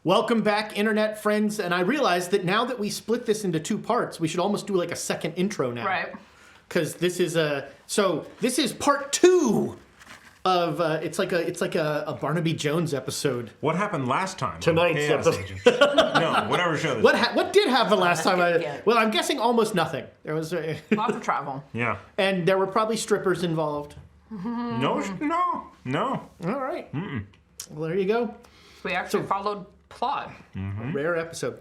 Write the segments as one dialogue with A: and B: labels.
A: Welcome back, internet friends. And I realized that now that we split this into 2 parts, we should almost do like a second intro now.
B: Right.
A: Because this is this is part 2 of it's like a Barnaby Jones episode.
C: What happened last time?
A: Tonight's episode.
C: No, whatever show.
A: What did happen last time? Well, I'm guessing almost nothing. There was
B: Lots of travel.
C: Yeah.
A: and there were probably strippers involved.
C: No.
A: All right. Well, there you go.
B: We actually followed plot.
A: A rare episode.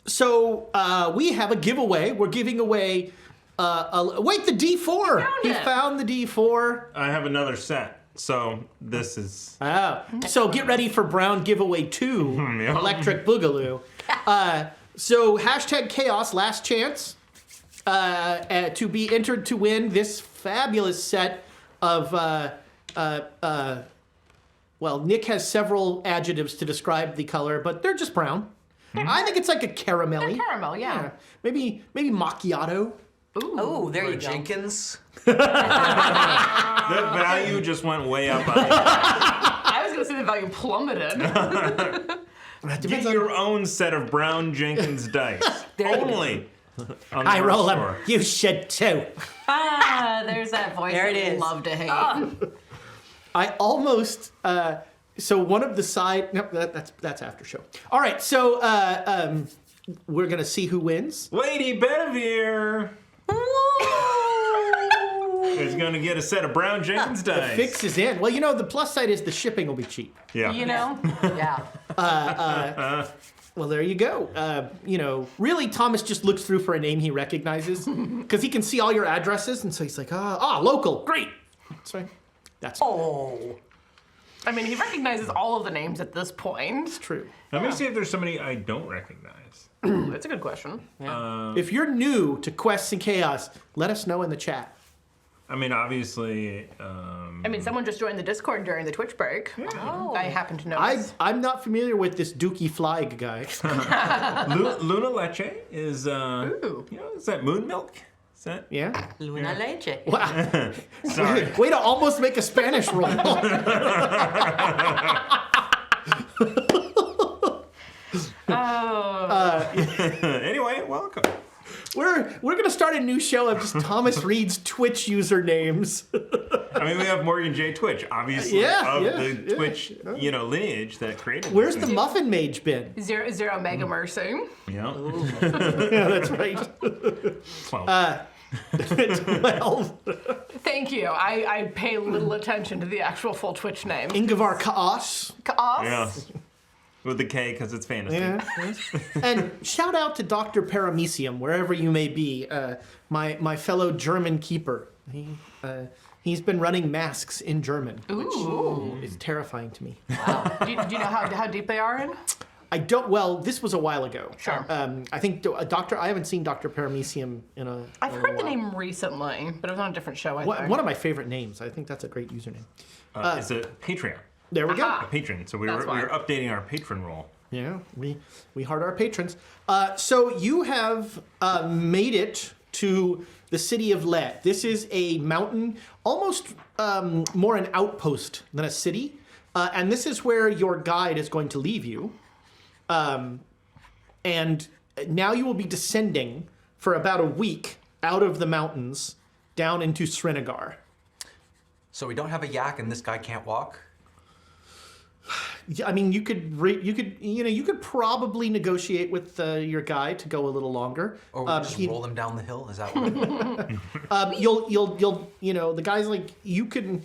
A: So we have a giveaway. We're giving away. Wait, the D4. He found the D4.
C: I have another set, so this is.
A: So get ready for Brown Giveaway 2,
C: Yeah.
A: Electric Boogaloo. So hashtag Chaos, last chance to be entered to win this fabulous set of. Well, Nick has several adjectives to describe the color, but they're just brown. I think it's like a caramelly.
B: Caramel, yeah.
A: Maybe macchiato.
D: Oh, there you go.
E: Jenkins.
C: The value just went way up.
B: I was going to say the value plummeted.
C: Get your own set of Brown Jenkins dice. Only. On the
A: I roll
C: store.
A: them. You should too.
B: There's that voice
D: There it
B: that we
D: is.
B: love to hate.
A: I almost. So one of the side. Nope, that's after show. All right. So we're gonna see who wins.
C: Lady Bedivere is going to get a set of Brown Jenkins dice.
A: Fix is in. Well, you know the plus side is the shipping will be cheap.
C: Yeah.
B: You know?
D: Yeah.
A: Well, there you go. You know, really, Thomas just looks through for a name he recognizes because he can see all your addresses, and so he's like, local, great. That's right. That's
D: Oh.
B: I mean, he recognizes all of the names at this point.
A: true.
C: Let me see if there's somebody I don't recognize.
B: That's a good question.
A: If you're new to Quests and Chaos, let us know in the chat.
C: I mean, obviously.
B: I mean, someone just joined the Discord during the Twitch break.
D: Oh.
B: I happen to notice.
A: I'm not familiar with this Dookie Flag guy.
C: Luna Leche is.
B: Ooh.
C: You know, is that moon milk? Is that?
A: Yeah.
D: Luna Leche.
A: Wow.
C: Sorry.
A: Way to almost make a Spanish roll.
C: Anyway, welcome.
A: We're gonna start a new show of just Thomas Reed's Twitch usernames.
C: I mean, we have Morgan J. Twitch, obviously, the Twitch, lineage that created.
A: Where's the Muffin Mage been?
B: Zero Mega Mercy.
C: Yeah.
A: Yeah, that's right.
C: 12.
A: 12.
B: Thank you. I pay little attention to the actual full Twitch name.
A: Ingevar Kaos.
B: Kaos?
C: Yeah. With the K because it's fantasy.
A: Yeah. And shout out to Dr. Paramecium, wherever you may be, my fellow German keeper. He's been running masks in German,
B: Ooh.
A: which is terrifying to me.
B: Wow. Do you know how deep they are in?
A: I don't. Well, this was a while ago.
B: Sure.
A: I think I haven't seen Dr. Paramecium in a.
B: I've
A: in a
B: heard the
A: while.
B: name recently, but it was on a different show, I think.
A: One of my favorite names. I think that's a great username.
C: It's a Patreon.
A: There we go.
B: Aha.
C: A patron. So we were updating our patron roll.
A: Yeah, we heart our patrons. So you have made it to the city of Lead. This is a mountain, almost more an outpost than a city. And this is where your guide is going to leave you. And now you will be descending for about a week out of the mountains down into Srinagar.
E: So we don't have a yak and this guy can't walk?
A: I mean, you could probably negotiate with your guy to go a little longer.
E: Or we just roll him down the hill? Is that what
A: you'll the guy's like you could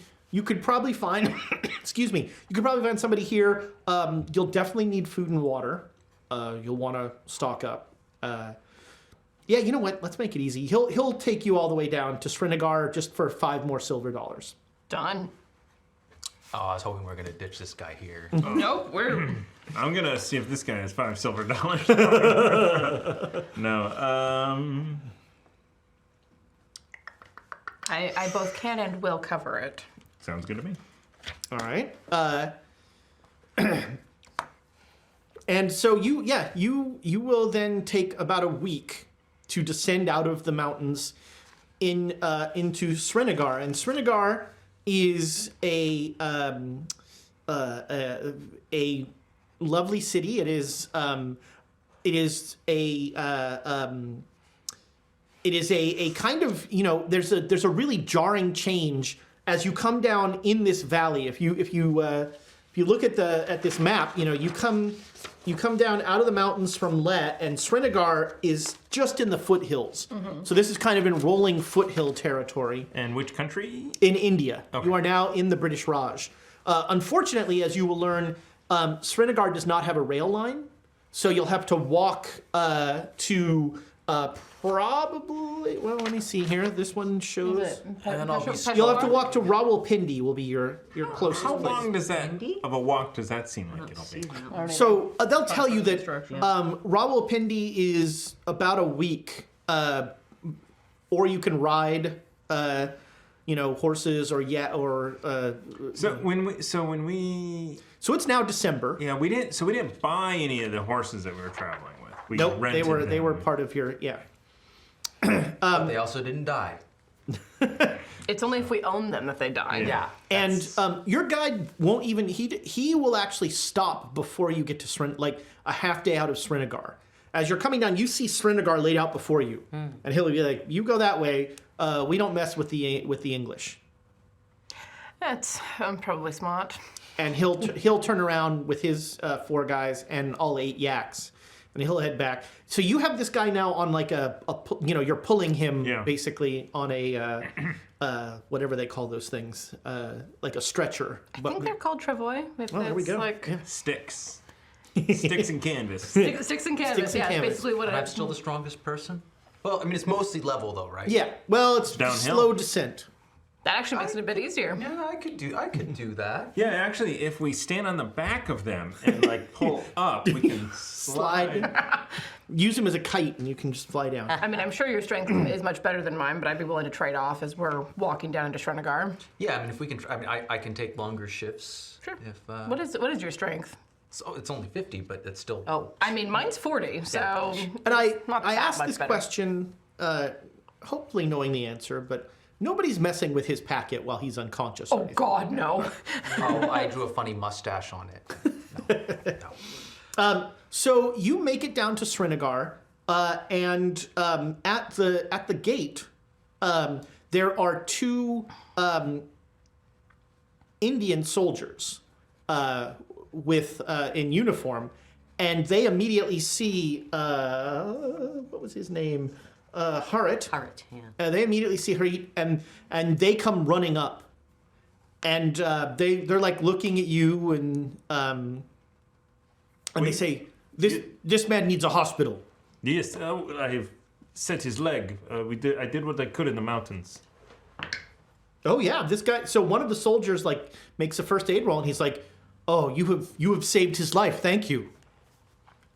A: probably find excuse me, you could probably find somebody here. You'll definitely need food and water. You'll want to stock up. Yeah, you know what? Let's make it easy. He'll take you all the way down to Srinagar just for 5 more silver dollars.
B: Done.
E: Oh, I was hoping we were going to ditch this guy here.
B: Nope, we're...
C: I'm going to see if this guy has $5 silver. No.
B: I both can and will cover it.
C: Sounds good to me.
A: All right. And so you will then take about a week to descend out of the mountains into Srinagar, and Srinagar is a lovely city. It is a kind of, there's a really jarring change as you come down in this valley. If you look at this map, you come down out of the mountains from Let, and Srinagar is just in the foothills. Mm-hmm. So this is kind of in rolling foothill territory.
C: And which country?
A: In India.
C: Okay.
A: You are now in the British Raj. Unfortunately, as you will learn, Srinagar does not have a rail line, so you'll have to walk to probably. Well, let me see here. This one shows. You'll have to walk to Rawalpindi. Will be your closest
C: How
A: place.
C: long does that of a walk does that seem like it'll be?
A: So they'll tell you that Rawalpindi is about a week, or you can ride. Horses or So it's now December.
C: Yeah, we didn't buy any of the horses that we were traveling with.
A: Nope, they were part of your
E: But they also didn't die.
B: It's only if we own them that they die.
E: Yeah.
A: And your guide won't even he will actually stop before you get to like a half day out of Srinagar. As you're coming down, you see Srinagar laid out before you, and he'll be like, "You go that way. We don't mess with the English."
B: That's probably smart.
A: And he'll turn around with his 4 guys and all 8 yaks, and he'll head back. So you have this guy now on like you're pulling him basically on a whatever they call those things, like a stretcher.
B: I think they're called travois.
A: There we go.
B: Like
C: Sticks. Sticks and canvas.
B: Sticks and canvas.
A: and canvas.
B: Basically what
E: But
B: it
E: I'm
B: is.
E: still the strongest person? Well, I mean, it's mostly level, though, right?
A: Yeah. Well, it's
C: Downhill.
A: slow descent.
B: That actually makes it a bit easier.
E: Yeah, I could do that.
C: Yeah, actually, if we stand on the back of them and like pull up, we can slide.
A: Use him as a kite, and you can just fly down.
B: I mean, I'm sure your strength is much better than mine, but I'd be willing to trade off as we're walking down into Srinagar.
E: Yeah, I mean, if we can, I can take longer shifts.
B: Sure.
E: If,
B: What is your strength?
E: so it's only 50, but it's still.
B: Oh, I mean, mine's 40, so.
A: And I
B: not that
A: asked
B: much
A: this
B: better.
A: question, hopefully knowing the answer, but nobody's messing with his packet while he's unconscious. or
B: Oh
A: anything.
B: God, no.
E: Oh, I drew a funny mustache on it. No.
A: So you make it down to Srinagar, and at the gate, there are 2 Indian soldiers in uniform, and they immediately see what was his name, Harit.
D: Harit, yeah.
A: They immediately see Harit, and they come running up, and they're like looking at you, and they say, "This man needs a hospital."
C: Yes, I've set his leg. I did what I could in the mountains.
A: Oh yeah, this guy. So one of the soldiers like makes a first aid roll, and he's like, "Oh, you have saved his life. Thank you."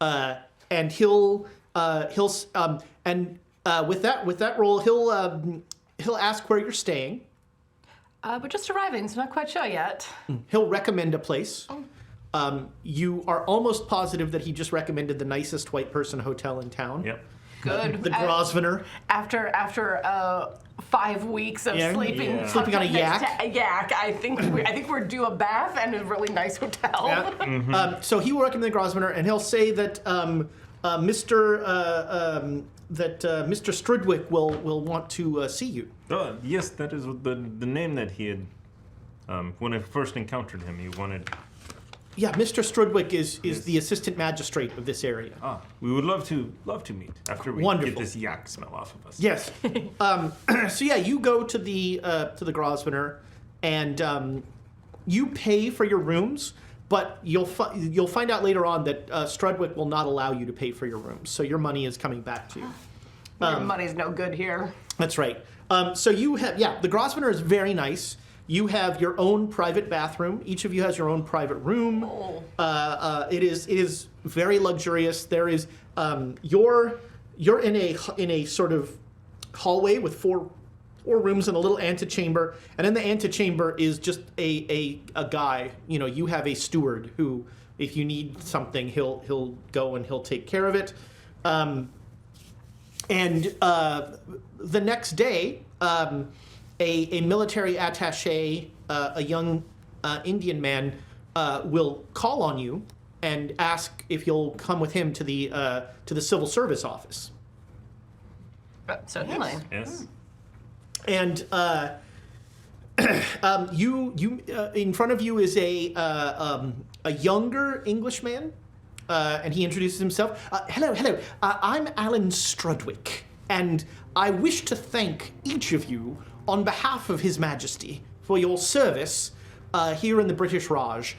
A: And he'll with that roll, he'll ask where you're staying.
B: We're just arriving, so not quite sure yet.
A: He'll recommend a place. You are almost positive that he just recommended the nicest white person hotel in town.
C: Yep.
B: Good.
A: The Grosvenor.
B: After 5 weeks of sleeping
C: Yeah.
A: Sleeping on a
B: next
A: yak.
B: to a yak, I think we're due a bath and a really nice hotel.
A: Yeah. So he will recommend the Grosvenor, and he'll say that Mr. Strudwick will want to see you.
C: Yes, that is the name that he had. When I first encountered him, he wanted.
A: Yeah, Mr. Strudwick is the assistant magistrate of this area.
C: We would love to meet after we
A: Wonderful.
C: get this yak smell off of us.
A: Yes. So yeah, you go to the Grosvenor, and you pay for your rooms, but you'll find out later on that Strudwick will not allow you to pay for your rooms, so your money is coming back to you.
B: Your money's no good here.
A: That's right. So you have the Grosvenor is very nice. You have your own private bathroom. Each of you has your own private room. It is very luxurious. There is you're in a sort of hallway with four rooms and a little antechamber, and in the antechamber is just a guy. You have a steward who, if you need something, he'll go and he'll take care of it. And the next day, a military attaché, a young Indian man, will call on you and ask if you'll come with him to the civil service office.
B: Certainly.
C: Yes.
A: And you in front of you is a younger Englishman, and he introduces himself. Hello. I'm Alan Strudwick, and I wish to thank each of you on behalf of His Majesty for your service here in the British Raj.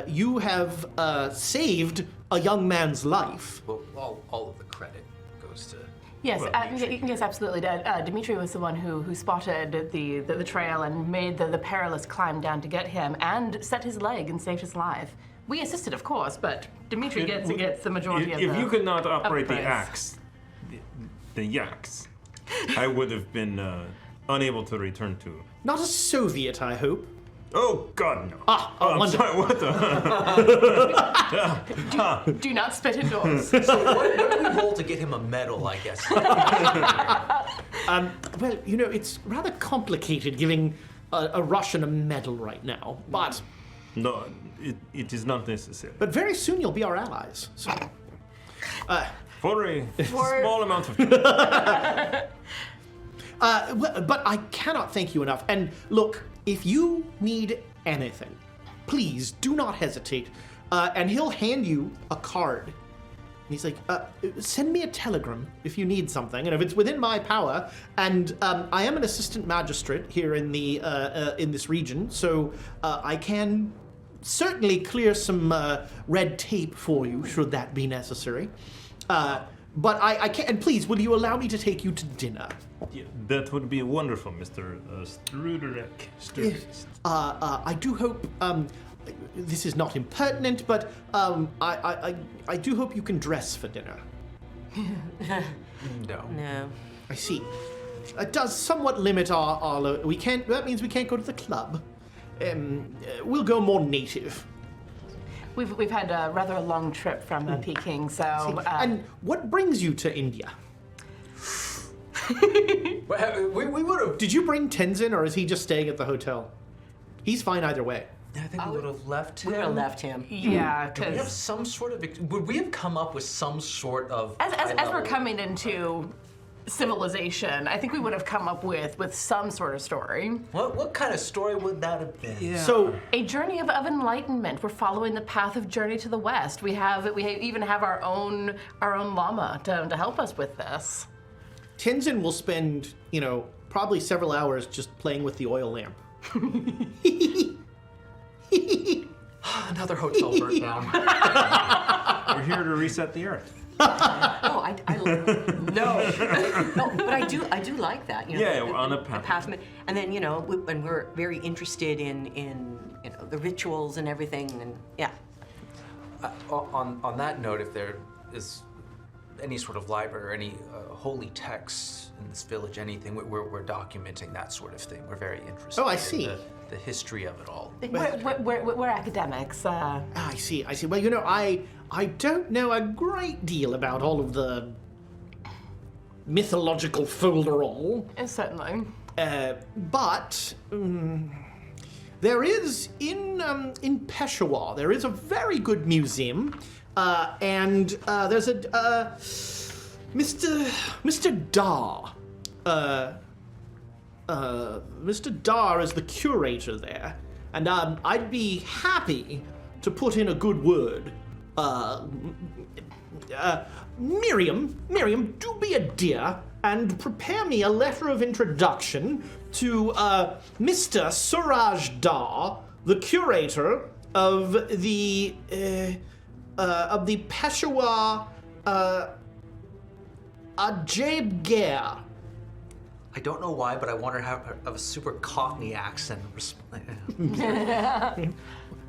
A: You have saved a young man's life.
E: Well, all of the credit goes to.
B: Yes,
C: Well,
B: yes, absolutely. Dimitri was the one who spotted the trail and made the perilous climb down to get him and set his leg and saved his life. We assisted, of course, but Dimitri gets the majority of the.
C: If you could not operate the
B: praise.
C: axe, the yaks, I would have been unable to return to.
A: Not a Soviet, I hope.
C: Oh God, no.
A: I'm
C: wonderful. Sorry, what the?
B: Do not spit indoors.
E: So what do we roll to get him a medal? I guess.
A: Well, it's rather complicated giving a Russian a medal right now, but
C: No, it is not necessary.
A: very soon you'll be our allies. So,
C: For a small amount of time.
A: but I cannot thank you enough. And look, if you need anything, please do not hesitate. And he'll hand you a card. And he's like, send me a telegram if you need something, and if it's within my power. And I am an assistant magistrate here in this region, so I can certainly clear some red tape for you, should that be necessary. But I can't. And please, will you allow me to take you to dinner?
C: Yeah, that would be wonderful, Mr. Struderek.
A: I do hope. This is not impertinent, but I do hope you can dress for dinner.
E: No.
D: No.
A: I see. It does somewhat limit our we can't. That means we can't go to the club. We'll go more native.
B: We've had rather a long trip from Peking, so.
A: And what brings you to India?
E: We would have.
A: Did you bring Tenzin, or is he just staying at the hotel? He's fine either way.
E: I think we would have left him.
D: We would have left him.
B: Yeah,
E: Do we have
B: because
E: some sort of? Would we have come up with some sort of?
B: as we're
E: high-level-
B: coming into civilization, I think we would have come up with some sort of story.
E: What kind of story would that have been? Yeah.
A: So
B: A journey of enlightenment. We're following the path of journey to the west. We even have our own lama to help us with this.
A: Tenzin will spend, probably several hours just playing with the oil lamp.
E: Another hotel burnt down.
C: We're here to reset the earth.
D: Oh, no, but I do like that.
C: Yeah, we're on a path.
D: And then when we're very interested in the rituals and everything, and yeah.
E: On that note, if there is any sort of library or any holy texts in this village, anything, we're documenting that sort of thing. We're very interested.
A: Oh, I see.
E: In the history of it all.
B: We're academics.
A: I see. Well, I don't know a great deal about all of the mythological folderol.
B: Certainly.
A: But there is in Peshawar. There is a very good museum, and there's a Mr. Dar. Mr. Dar is the curator there, and I'd be happy to put in a good word. Miriam, do be a dear and prepare me a letter of introduction to Mr. Suraj Dar, the curator of the Peshawar Ajaib Ghair.
E: I don't know why, but I want her to have a super Cockney accent.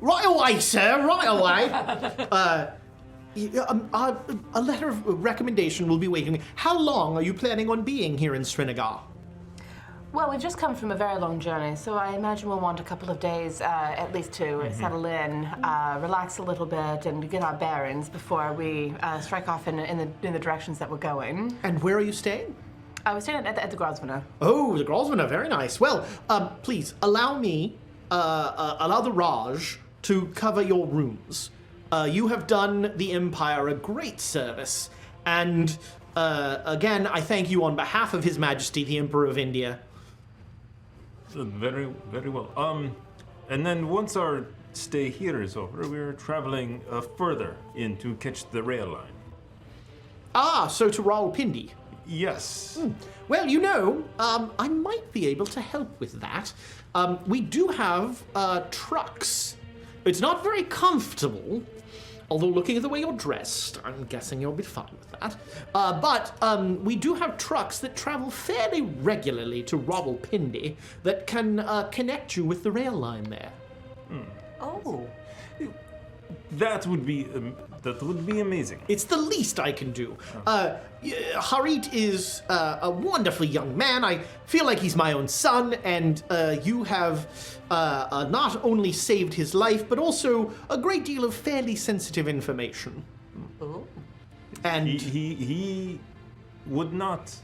A: Right away, sir, right away. A letter of recommendation will be waiting. How long are you planning on being here in Srinagar?
B: Well, we've just come from a very long journey, so I imagine we'll want a couple of days at least to settle in, relax a little bit, and get our bearings before we strike off in the directions that we're going.
A: And where are you staying?
B: I was staying at the Grosvenor.
A: Oh, the Grosvenor, very nice. Well, please allow me, allow the Raj to cover your rooms. You have done the Empire a great service, and again, I thank you on behalf of His Majesty, the Emperor of India.
F: Very, very well. And then once our stay here is over, we're traveling further in to catch the rail line.
A: Ah, so to Rawalpindi.
F: Yes.
A: Well, I might be able to help with that. We do have trucks. It's not very comfortable, although looking at the way you're dressed, I'm guessing you'll be fine with that. But we do have trucks that travel fairly regularly to Rawalpindi that can connect you with the rail line there.
D: Oh.
F: That would be amazing.
A: It's the least I can do. Harit is a wonderfully young man. I feel like he's my own son, and you have not only saved his life, but also a great deal of fairly sensitive information.
D: Oh.
A: And
F: He would not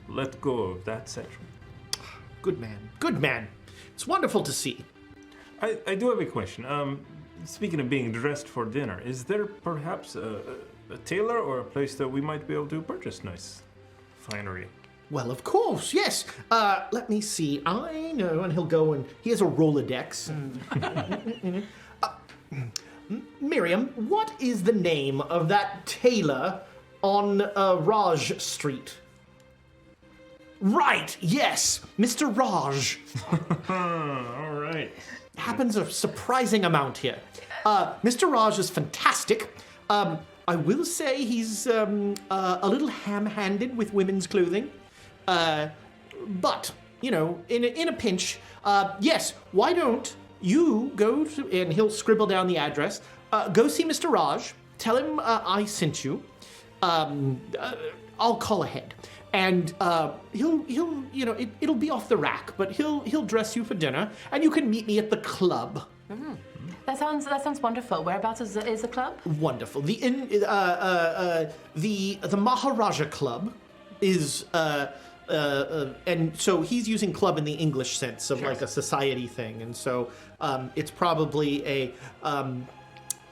F: let go of that section.
A: good man, good man. It's wonderful to see.
F: I do have a question. Speaking of being dressed for dinner, is there perhaps a tailor or a place that we might be able to purchase nice finery?
A: Well, of course, yes. Let me see. I know, and he'll go and he has a Rolodex. Miriam, what is the name of that tailor on Raj Street? Right, yes, Mr. Raj.
F: All right.
A: Happens a surprising amount here. Mr. Raj is fantastic. I will say he's a little ham-handed with women's clothing. But, in a pinch, yes, why don't you go to, and he'll scribble down the address, go see Mr. Raj, tell him I sent you. I'll call ahead. And it'll be off the rack, but he'll dress you for dinner, and you can meet me at the club.
B: Mm. That sounds wonderful. Whereabouts is the club?
A: Wonderful. The Maharaja Club is and so he's using club in the English sense of like a society thing, and so it's probably a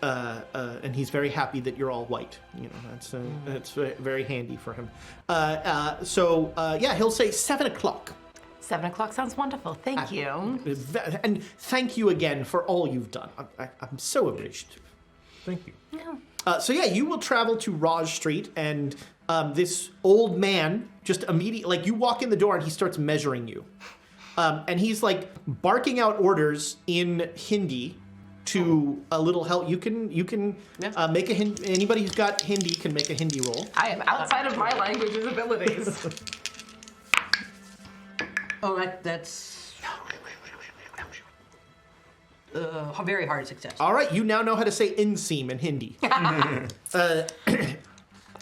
A: and he's very happy that you're all white. That's very handy for him. He'll say 7 o'clock.
B: 7 o'clock sounds wonderful. Thank you.
A: And thank you again for all you've done. I'm so appreciative.
F: Thank you.
B: Yeah.
A: You will travel to Raj Street, and this old man just immediately, you walk in the door and he starts measuring you. And he's barking out orders in Hindi to a little help. You can make a Hindi. Anybody who's got Hindi can make a Hindi roll.
B: I am outside of my language's abilities.
D: Oh, that's very hard success.
A: All right, you now know how to say inseam in Hindi.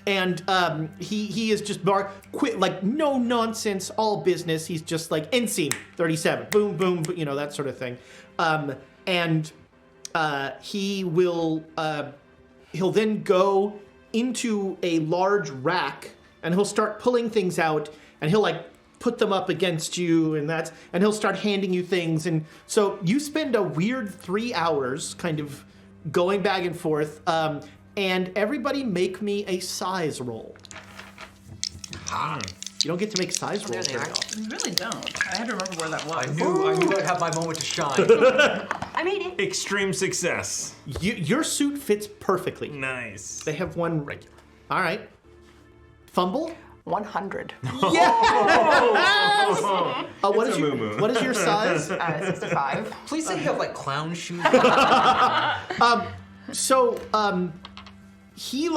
A: And he is just no nonsense, all business. He's just inseam 37, boom, boom, that sort of thing. He will he'll then go into a large rack and he'll start pulling things out, and he'll put them up against you, and he'll start handing you things, and so you spend a weird 3 hours kind of going back and forth, and everybody make me a size roll. You don't get to make size rolls
D: there they
A: very
D: are.
A: often.
B: You really don't. I had to remember where that was.
E: I knew I'd have my moment to shine.
D: I made it.
F: Extreme success.
A: Your suit fits perfectly.
F: Nice.
A: They have one regular. All right. Fumble?
B: 100.
A: Yes! What
F: It's
A: is
F: a
A: your
F: moo-moo.
A: what is your size?
B: 65.
E: Please say you have clown shoes.
A: He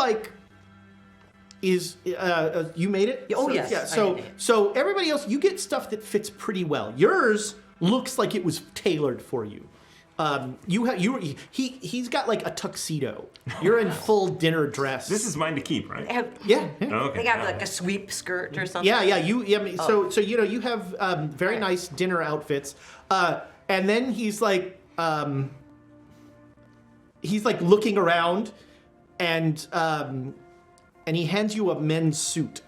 A: is you made it?
D: Oh,
A: So,
D: yes,
A: Yeah.
D: I
A: So
D: made it.
A: so everybody else, you get stuff that fits pretty well. Yours looks like it was tailored for you. He's got a tuxedo. You're in full dinner dress.
F: This is mine to keep, right?
A: yeah.
F: Okay.
D: They have a sweep skirt or something.
A: Yeah. So you have very nice dinner outfits, and then he's looking around, and he hands you a men's suit,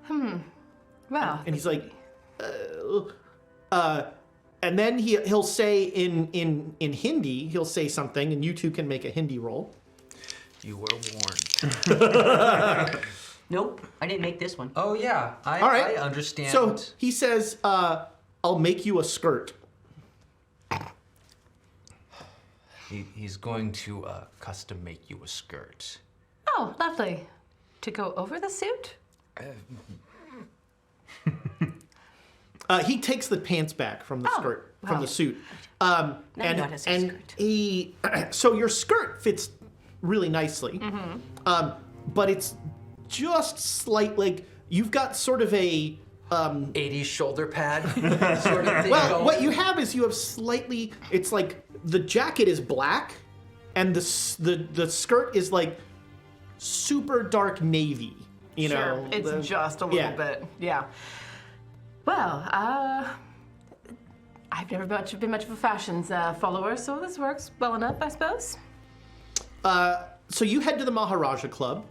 B: Well,
A: and he's like, And then he'll say in Hindi, he'll say something, and you two can make a Hindi roll.
E: You were warned.
D: Nope, I didn't make this one.
E: Oh yeah,
A: All right.
E: I understand.
A: So he says, "I'll make you a skirt."
E: He's going to custom make you a skirt.
B: Oh, lovely. To go over the suit?
A: He takes the pants back from the skirt, from the suit.
D: Now you know how to say skirt.
A: So your skirt fits really nicely, but it's just slight, like you've got sort of a
E: 80s shoulder pad sort of thing.
A: well,
E: going.
A: what you have is you have slightly. It's like the jacket is black, and the skirt is like super dark navy. You know,
B: it's just a little bit, yeah. Well, I've never been much of a fashions follower, so this works well enough, I suppose.
A: So you head to the Maharaja Club.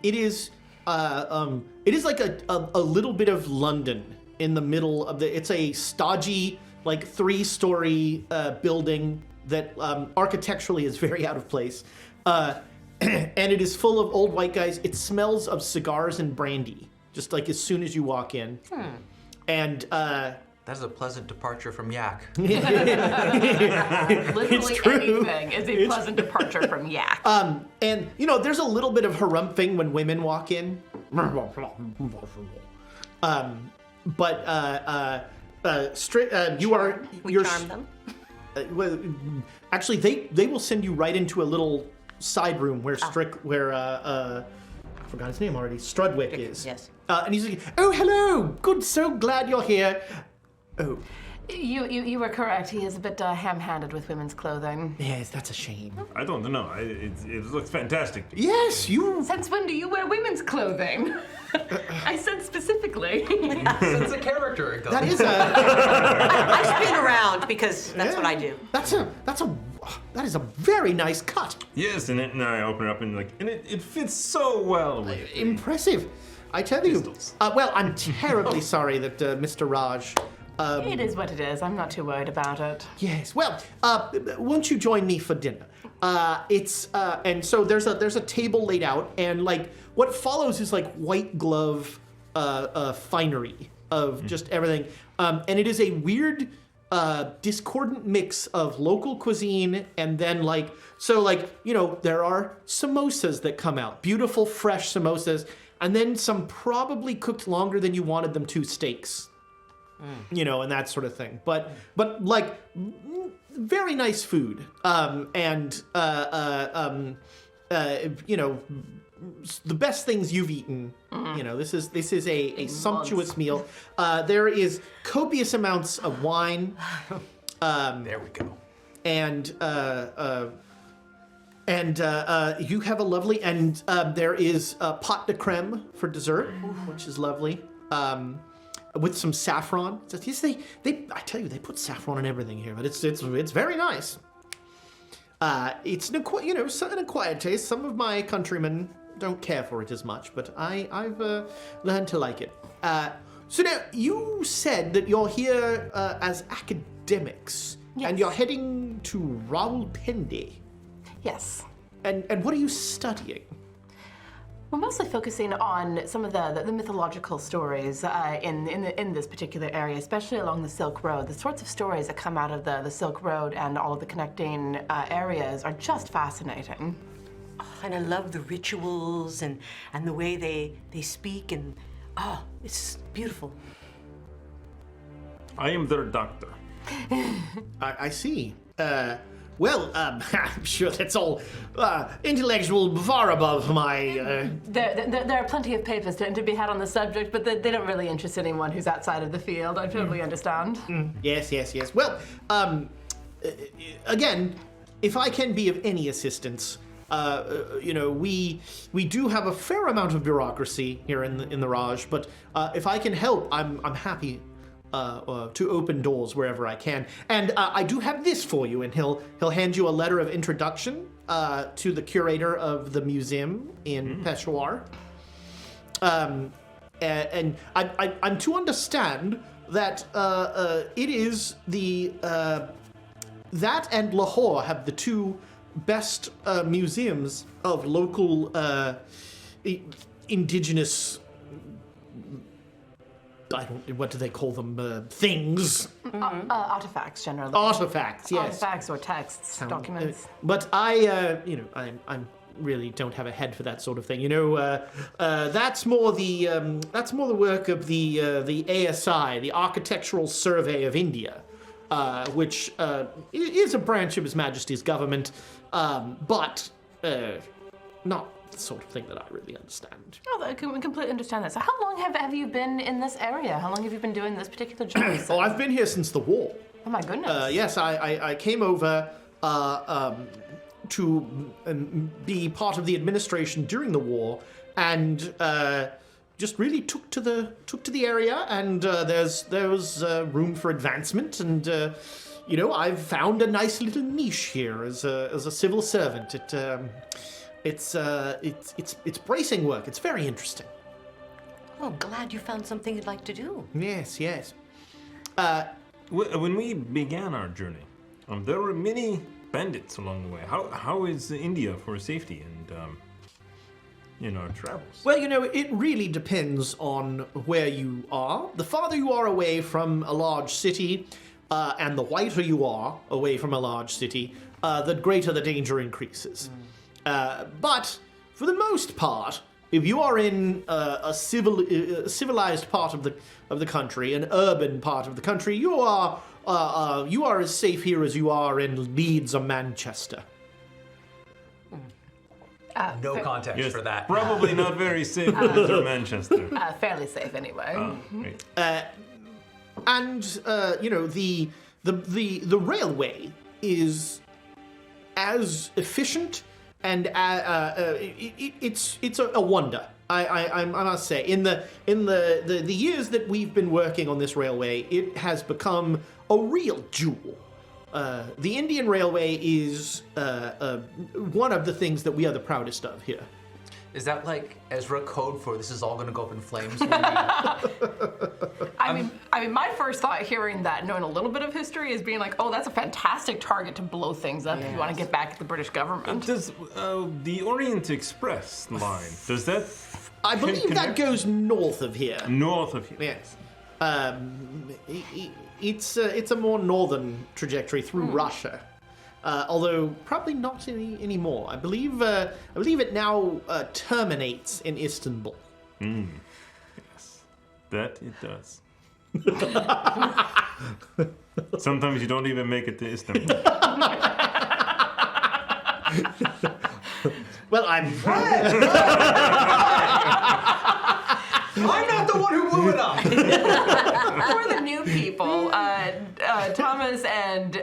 A: It is like a little bit of London in the middle of the. It's a stodgy, like 3-story building that architecturally is very out of place, and it is full of old white guys. It smells of cigars and brandy, just like as soon as you walk in. And
E: That's a pleasant departure from Yak.
B: Literally
A: true.
B: anything is a pleasant departure from Yak.
A: and you know, there's a little bit of harumphing when women walk in.
D: We charm them.
A: Well, actually, they will send you right into a little side room where I forgot his name already. Strudwick is.
D: Yes.
A: And he's like, "Oh, hello. Good. So glad you're here." Oh,
B: You were correct. He is a bit ham-handed with women's clothing.
A: yes, that's a shame.
F: I don't know. It looks fantastic.
A: Yes, you.
B: Since when do you wear women's clothing? I said specifically.
E: It's a character. It goes.
A: That is
D: I spin around because that's what I do.
A: That is a very nice cut.
F: Yes, and I open it up and it fits so well with it.
A: Impressive. I tell you.
F: Pistols.
A: Well, I'm terribly sorry that Mr. Raj.
B: It is what it is. I'm not too worried about it.
A: Yes. Well, won't you join me for dinner? And so there's a table laid out, and like what follows is like white glove finery of just everything, and it is a weird discordant mix of local cuisine and then there are samosas that come out, beautiful fresh samosas, and then some probably cooked longer than you wanted them to steaks. You know, and that sort of thing. But like very nice food. You know, the best things you've eaten. You know, this is a sumptuous meal. There is copious amounts of wine.
E: There we go.
A: And you have a lovely, and there is pot de creme for dessert, which is lovely. With some saffron. Yes, I tell you, they put saffron in everything here, but it's very nice. It's an acquired taste. Some of my countrymen don't care for it as much, but I've learned to like it. So now, you said that you're here as academics,
B: Yes.
A: and you're heading to Rawalpindi.
B: Yes.
A: And what are you studying?
B: We're mostly focusing on some of the mythological stories in this particular area, especially along the Silk Road. The sorts of stories that come out of the Silk Road and all of the connecting areas are just fascinating.
D: Oh, and I love the rituals and the way they speak, and it's beautiful.
F: I am their doctor.
A: I see. Well, I'm sure that's all intellectual far above my...
B: There are plenty of papers to be had on the subject, but they don't really interest anyone who's outside of the field. I totally understand.
A: Yes. Well, again, if I can be of any assistance, we do have a fair amount of bureaucracy here in the Raj, but if I can help, I'm happy to open doors wherever I can. And I do have this for you, and he'll hand you a letter of introduction to the curator of the museum in Peshawar. And I'm to understand that it is the that and Lahore have the two best museums of local indigenous. I don't. What do they call them? Things.
B: Artifacts, generally.
A: Artifacts. Yes.
B: Artifacts or texts, documents.
A: But I, I'm really don't have a head for that sort of thing. That's more the work of the ASI, the Architectural Survey of India, which is a branch of His Majesty's government, but not the sort of thing that I really understand.
B: Oh, I can completely understand that. So how long have you been in this area? How long have you been doing this particular job?
A: Oh, I've been here since the war.
B: Oh my goodness.
A: Yes, I came over to be part of the administration during the war, and just really took to the area. And there was room for advancement, and I've found a nice little niche here as a civil servant. It's bracing work. It's very interesting.
D: Oh, glad you found something you'd like to do.
A: Yes, yes.
F: When we began our journey, there were many bandits along the way. How is India for safety and our travels?
A: Well, it really depends on where you are. The farther you are away from a large city, and the whiter you are away from a large city, the greater the danger increases. But for the most part, if you are in a civilized part of the country, an urban part of the country, you are as safe here as you are in Leeds or Manchester.
E: No context
F: Yes,
E: for that.
F: probably not very safe in Manchester.
B: Fairly safe anyway.
F: Great.
A: And the railway is as efficient, and it's a wonder. I must say, in the years that we've been working on this railway, it has become a real jewel. The Indian Railway is one of the things that we are the proudest of here.
E: Is that like Ezra code for this is all going to go up in flames?
B: I mean, my first thought hearing that, knowing a little bit of history, is being like, oh, that's a fantastic target to blow things up if you want to get back at the British government.
F: Does the Orient Express line, does that
A: I believe that goes north of here.
F: north of here?
A: Yes. It's a more northern trajectory through Russia, although probably not anymore. I believe it now terminates in Istanbul.
F: Yes, that it does. Sometimes you don't even make it to Istanbul.
A: Well, I'm
E: I'm not the one who blew it up.
B: For the new people, Thomas and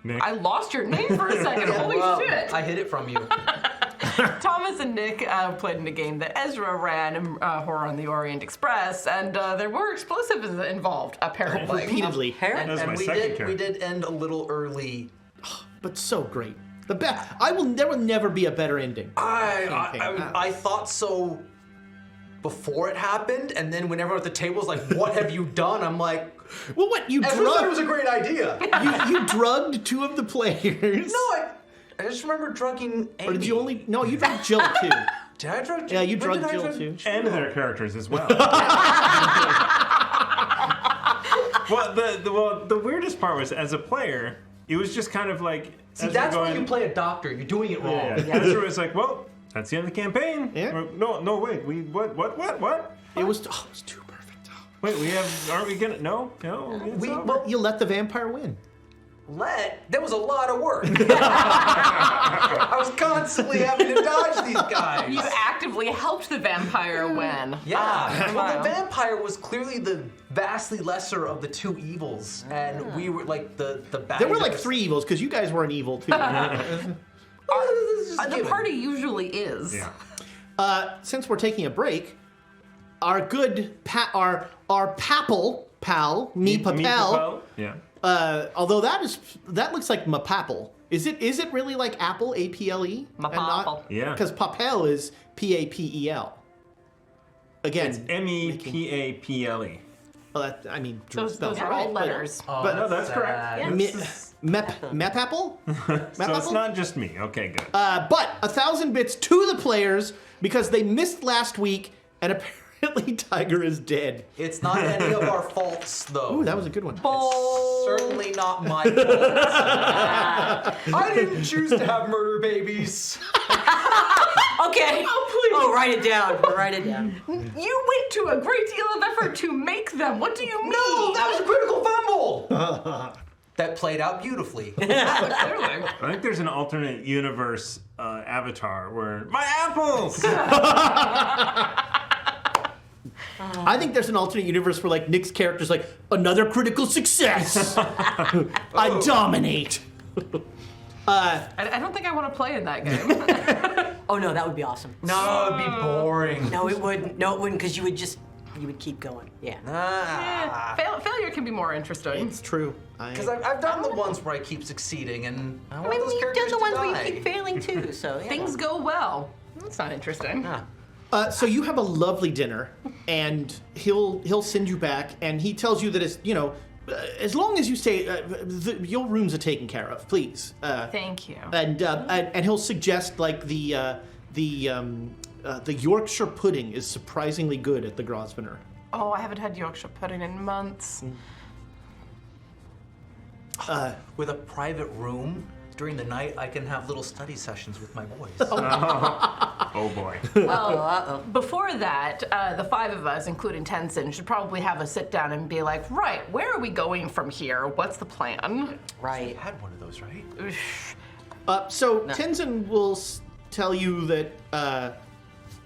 F: Nick.
B: I lost your name for a second. Holy shit!
E: I hid it from you.
B: Thomas and Nick played in a game that Ezra ran, Horror on the Orient Express, and there were explosives involved, apparently.
A: repeatedly,
F: That's my
E: we
F: second character.
E: did end a little early.
A: but so great. The best. There will never be a better ending.
E: I thought so before it happened, and then when everyone at the table was like, "What have you done?" I'm like,
A: Well, what you
E: "Ezra said it was
A: drugged?
E: a great idea."
A: You drugged two of the players.
E: No, I just remember drugging Amy.
A: Or did you only? No, you drugged Jill too.
E: Did I drug Jill?
A: Yeah, you
E: When
A: drugged
E: did I
A: Jill
E: drug-
A: too.
F: And their characters as well. Well, the weirdest part was, as a player, it was just kind of like.
E: See, that's when you play a doctor. You're doing it wrong.
F: Yeah. Ezra was like, well, that's the end of the campaign.
A: Yeah.
F: Or, no, wait. What?
A: It was too perfect.
F: Wait, aren't we gonna? No. It's over.
A: You let the vampire win.
E: That was a lot of work. I was constantly having to dodge these guys.
B: You actively helped the vampire win.
E: Yeah, well,
B: Wow.
E: the vampire was clearly the vastly lesser of the two evils, and we were like the bad.
A: There were like
E: guys.
A: 3 evils because you guys weren't evil too.
B: The party usually is.
F: Yeah.
A: Since we're taking a break, our good our Papal pal
F: Meet
A: Papel.
F: Papel. Yeah.
A: Although that looks like Mapapel. Is it really like Apple, APLE?
B: Mapapel.
F: Yeah.
A: Because Papel is PAPEL. Again,
F: It's MEPAPLE.
A: Well, I mean,
B: Those
A: spelled
B: are
A: right,
B: all
A: but-
B: letters.
A: But
C: No, that's correct.
A: Mep apple?
F: So it's not just me. Okay, good.
A: But 1,000 bits to the players because they missed last week, and apparently Tiger is dead.
E: It's not any of our faults, though.
A: Ooh, that was a good one.
E: It's certainly not my fault. I didn't choose to have murder babies.
D: Okay.
B: Oh, please.
D: Oh, write it down. Write it down.
B: You went to a great deal of effort to make them. What do you mean?
E: No, that was a critical fumble. That played out beautifully.
B: Clearly.
F: I think there's an alternate universe avatar where my apples.
A: I think there's an alternate universe where like Nick's character's like another critical success. I dominate.
B: I don't think I want to play in that game.
D: Oh no, that would be awesome.
E: No, it'd be boring.
D: No, it wouldn't. No, it wouldn't, because you would keep going. Yeah.
B: Failure can be more interesting.
A: It's true.
E: Because I've done the ones where I keep succeeding, and I want
D: I mean,
E: those
D: you've
E: characters
D: done the ones
E: to
D: where
E: die.
D: you keep failing too. So yeah.
B: Things go well. That's not interesting.
A: So you have a lovely dinner, and he'll send you back, and he tells you that as long as you stay, your rooms are taken care of, please.
B: Thank you.
A: And he'll suggest like the Yorkshire pudding is surprisingly good at the Grosvenor.
B: Oh, I haven't had Yorkshire pudding in months.
E: With a private room, during the night, I can have little study sessions with my boys.
F: Oh boy.
B: Before that, the five of us, including Tenzin, should probably have a sit down and be like, right, where are we going from here? What's the plan?
D: Right.
E: I had one of those, right?
A: So Tenzin will tell you that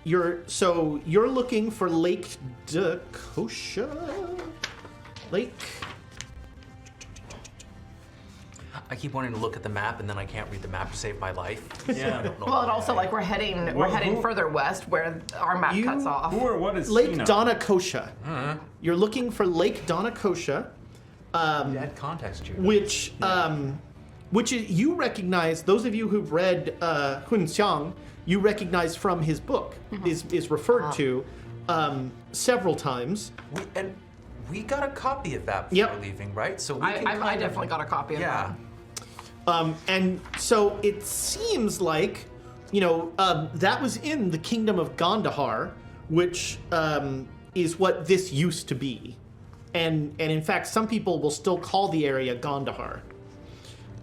A: you're looking for Lake Dakosha. Lake.
E: I keep wanting to look at the map, and then I can't read the map to save my life.
F: Yeah.
E: I don't know
B: Well, and
E: why.
B: also like we're heading further west where our map cuts off.
F: Who or what is
A: Lake
F: Sina?
A: Donacosha. You're looking for Lake Donacosha,
E: You had context here.
A: which is, you recognize. Those of you who've read Hun Xiang, you recognize from his book. Is referred to several times.
E: We got a copy of that before
A: Yep.
E: leaving, right? So we
B: I
E: can kind of-
B: definitely got a copy of
E: Yeah.
B: that.
A: And so it seems like, that was in the kingdom of Gondahar, which is what this used to be. And in fact, some people will still call the area Gondahar.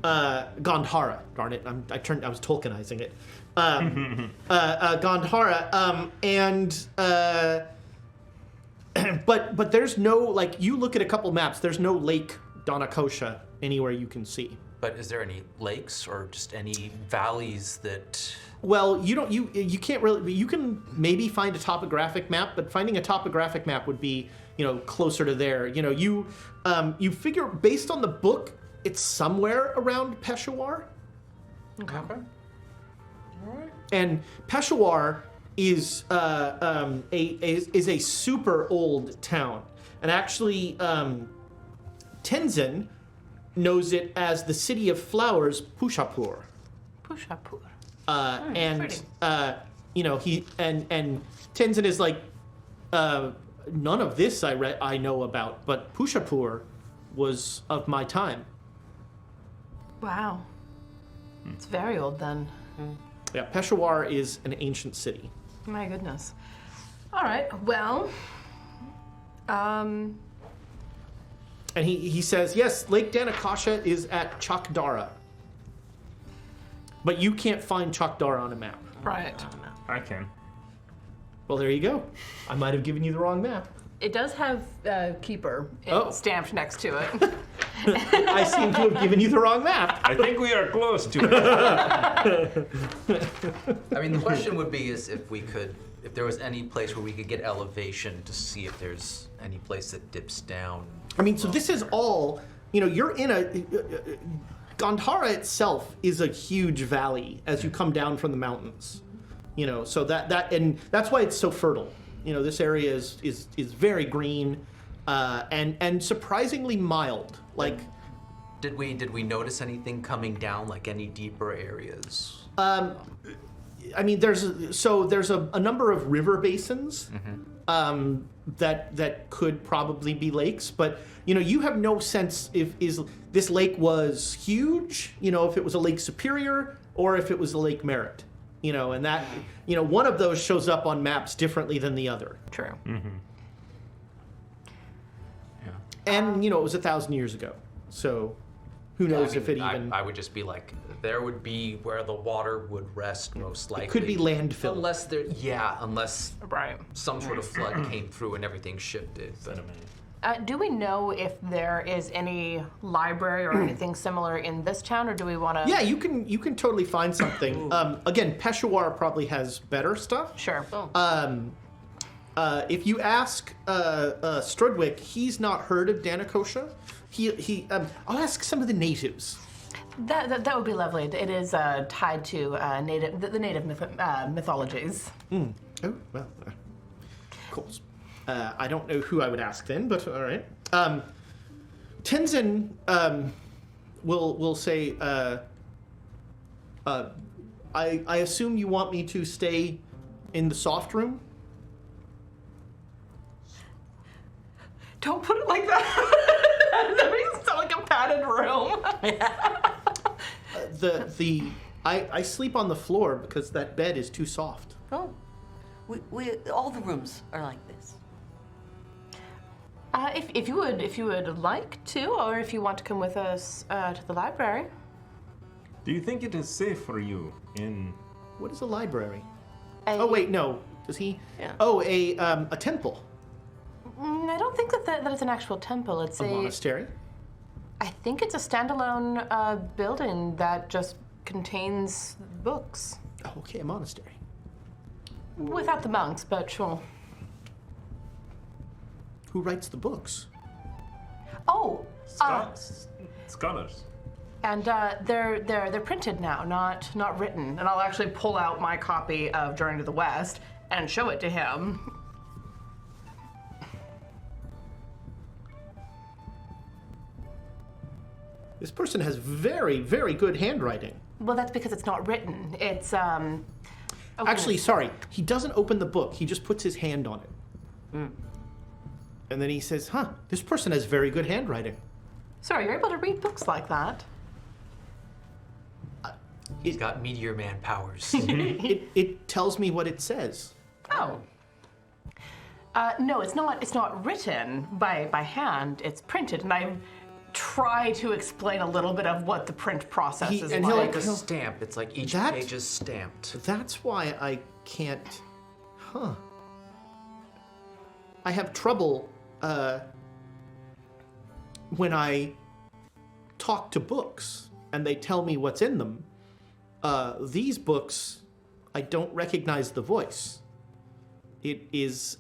A: Gandhara, darn it. I was Tolkienizing it. Gandhara. But there's no, like, you look at a couple maps, there's no Lake Donacosha anywhere you can see.
E: But is there any lakes or just any valleys that?
A: Well, you can't really. You can maybe find a topographic map, but finding a topographic map would be closer to there. You figure based on the book, it's somewhere around Peshawar,
E: Okay.
A: and Peshawar is a super old town, and actually Tenzin knows it as the city of flowers, Pushapur.
B: Pushapur.
A: And
B: pretty.
A: he and Tenzin is like, none of this I know about, but Pushapur was of my time.
B: Wow. It's very old then.
A: Yeah, Peshawar is an ancient city.
B: My goodness. All right. Well.
A: And he says, yes, Lake Danakasha is at Chakdara. But you can't find Chakdara on a map.
B: Right.
F: I can.
A: Well, there you go. I might have given you the wrong map.
B: It does have Keeper stamped next to it.
A: I seem to have given you the wrong map.
F: I think we are close to it.
E: I mean, the question would be is if there was any place where we could get elevation to see if there's any place that dips down.
A: I mean, so this is all, you're in Gandhara itself is a huge valley as you come down from the mountains. So and that's why it's so fertile. This area is very green and surprisingly mild. Like,
E: Did we notice anything coming down, like any deeper areas?
A: I mean, there's a number of river basins that could probably be lakes, but you have no sense if this lake was huge, if it was a Lake Superior or if it was a Lake Merritt, and that one of those shows up on maps differently than the other.
B: True.
E: Yeah.
A: And it was 1,000 years ago, so who knows if it even.
E: I would just be like, there would be where the water would rest most likely.
A: It could be landfill.
E: Unless
B: Right.
E: some sort of flood came through and everything shifted. But
B: Do we know if there is any library or anything similar in this town, or do we want to?
A: Yeah, you can totally find something. Again, Peshawar probably has better stuff.
B: Sure.
A: If you ask Strudwick, he's not heard of Danakosha. I'll ask some of the natives.
B: That would be lovely. It is tied to the native mythologies.
A: Oh well, of course. I don't know who I would ask then, but all right. Tenzin will say, I assume you want me to stay in the soft room?
B: Don't put it like that. That makes it sound like a padded room.
A: I sleep on the floor because that bed is too soft.
D: Oh, we all the rooms are like this.
B: If you would like to, or if you want to come with us to the library.
F: Do you think it is safe for you in?
A: What is a library?
B: Oh
A: wait, no. Does he?
D: Yeah.
A: Oh, a temple.
B: I don't think that it's an actual temple. It's
A: A monastery.
B: I think it's a standalone building that just contains books.
A: Oh, okay, a monastery.
B: Without the monks, but sure.
A: Who writes the books?
B: Oh,
F: Scholars.
B: and they're printed now, not written. And I'll actually pull out my copy of Journey to the West and show it to him.
A: This person has very, very good handwriting.
B: Well, that's because it's not written. It's
A: Actually, sorry, he doesn't open the book. He just puts his hand on it. And then he says, this person has very good handwriting.
B: Sorry, you're able to read books like that?
E: he's got Meteor Man powers.
A: It tells me what it says.
B: Oh. No, it's not written by hand. It's printed, and I try to explain a little bit of what the print process is
A: and
B: like.
A: he'll
E: Like a stamp. It's like each page is stamped.
A: That's why I can't. I have trouble when I talk to books and they tell me what's in them. These books, I don't recognize the voice. It is.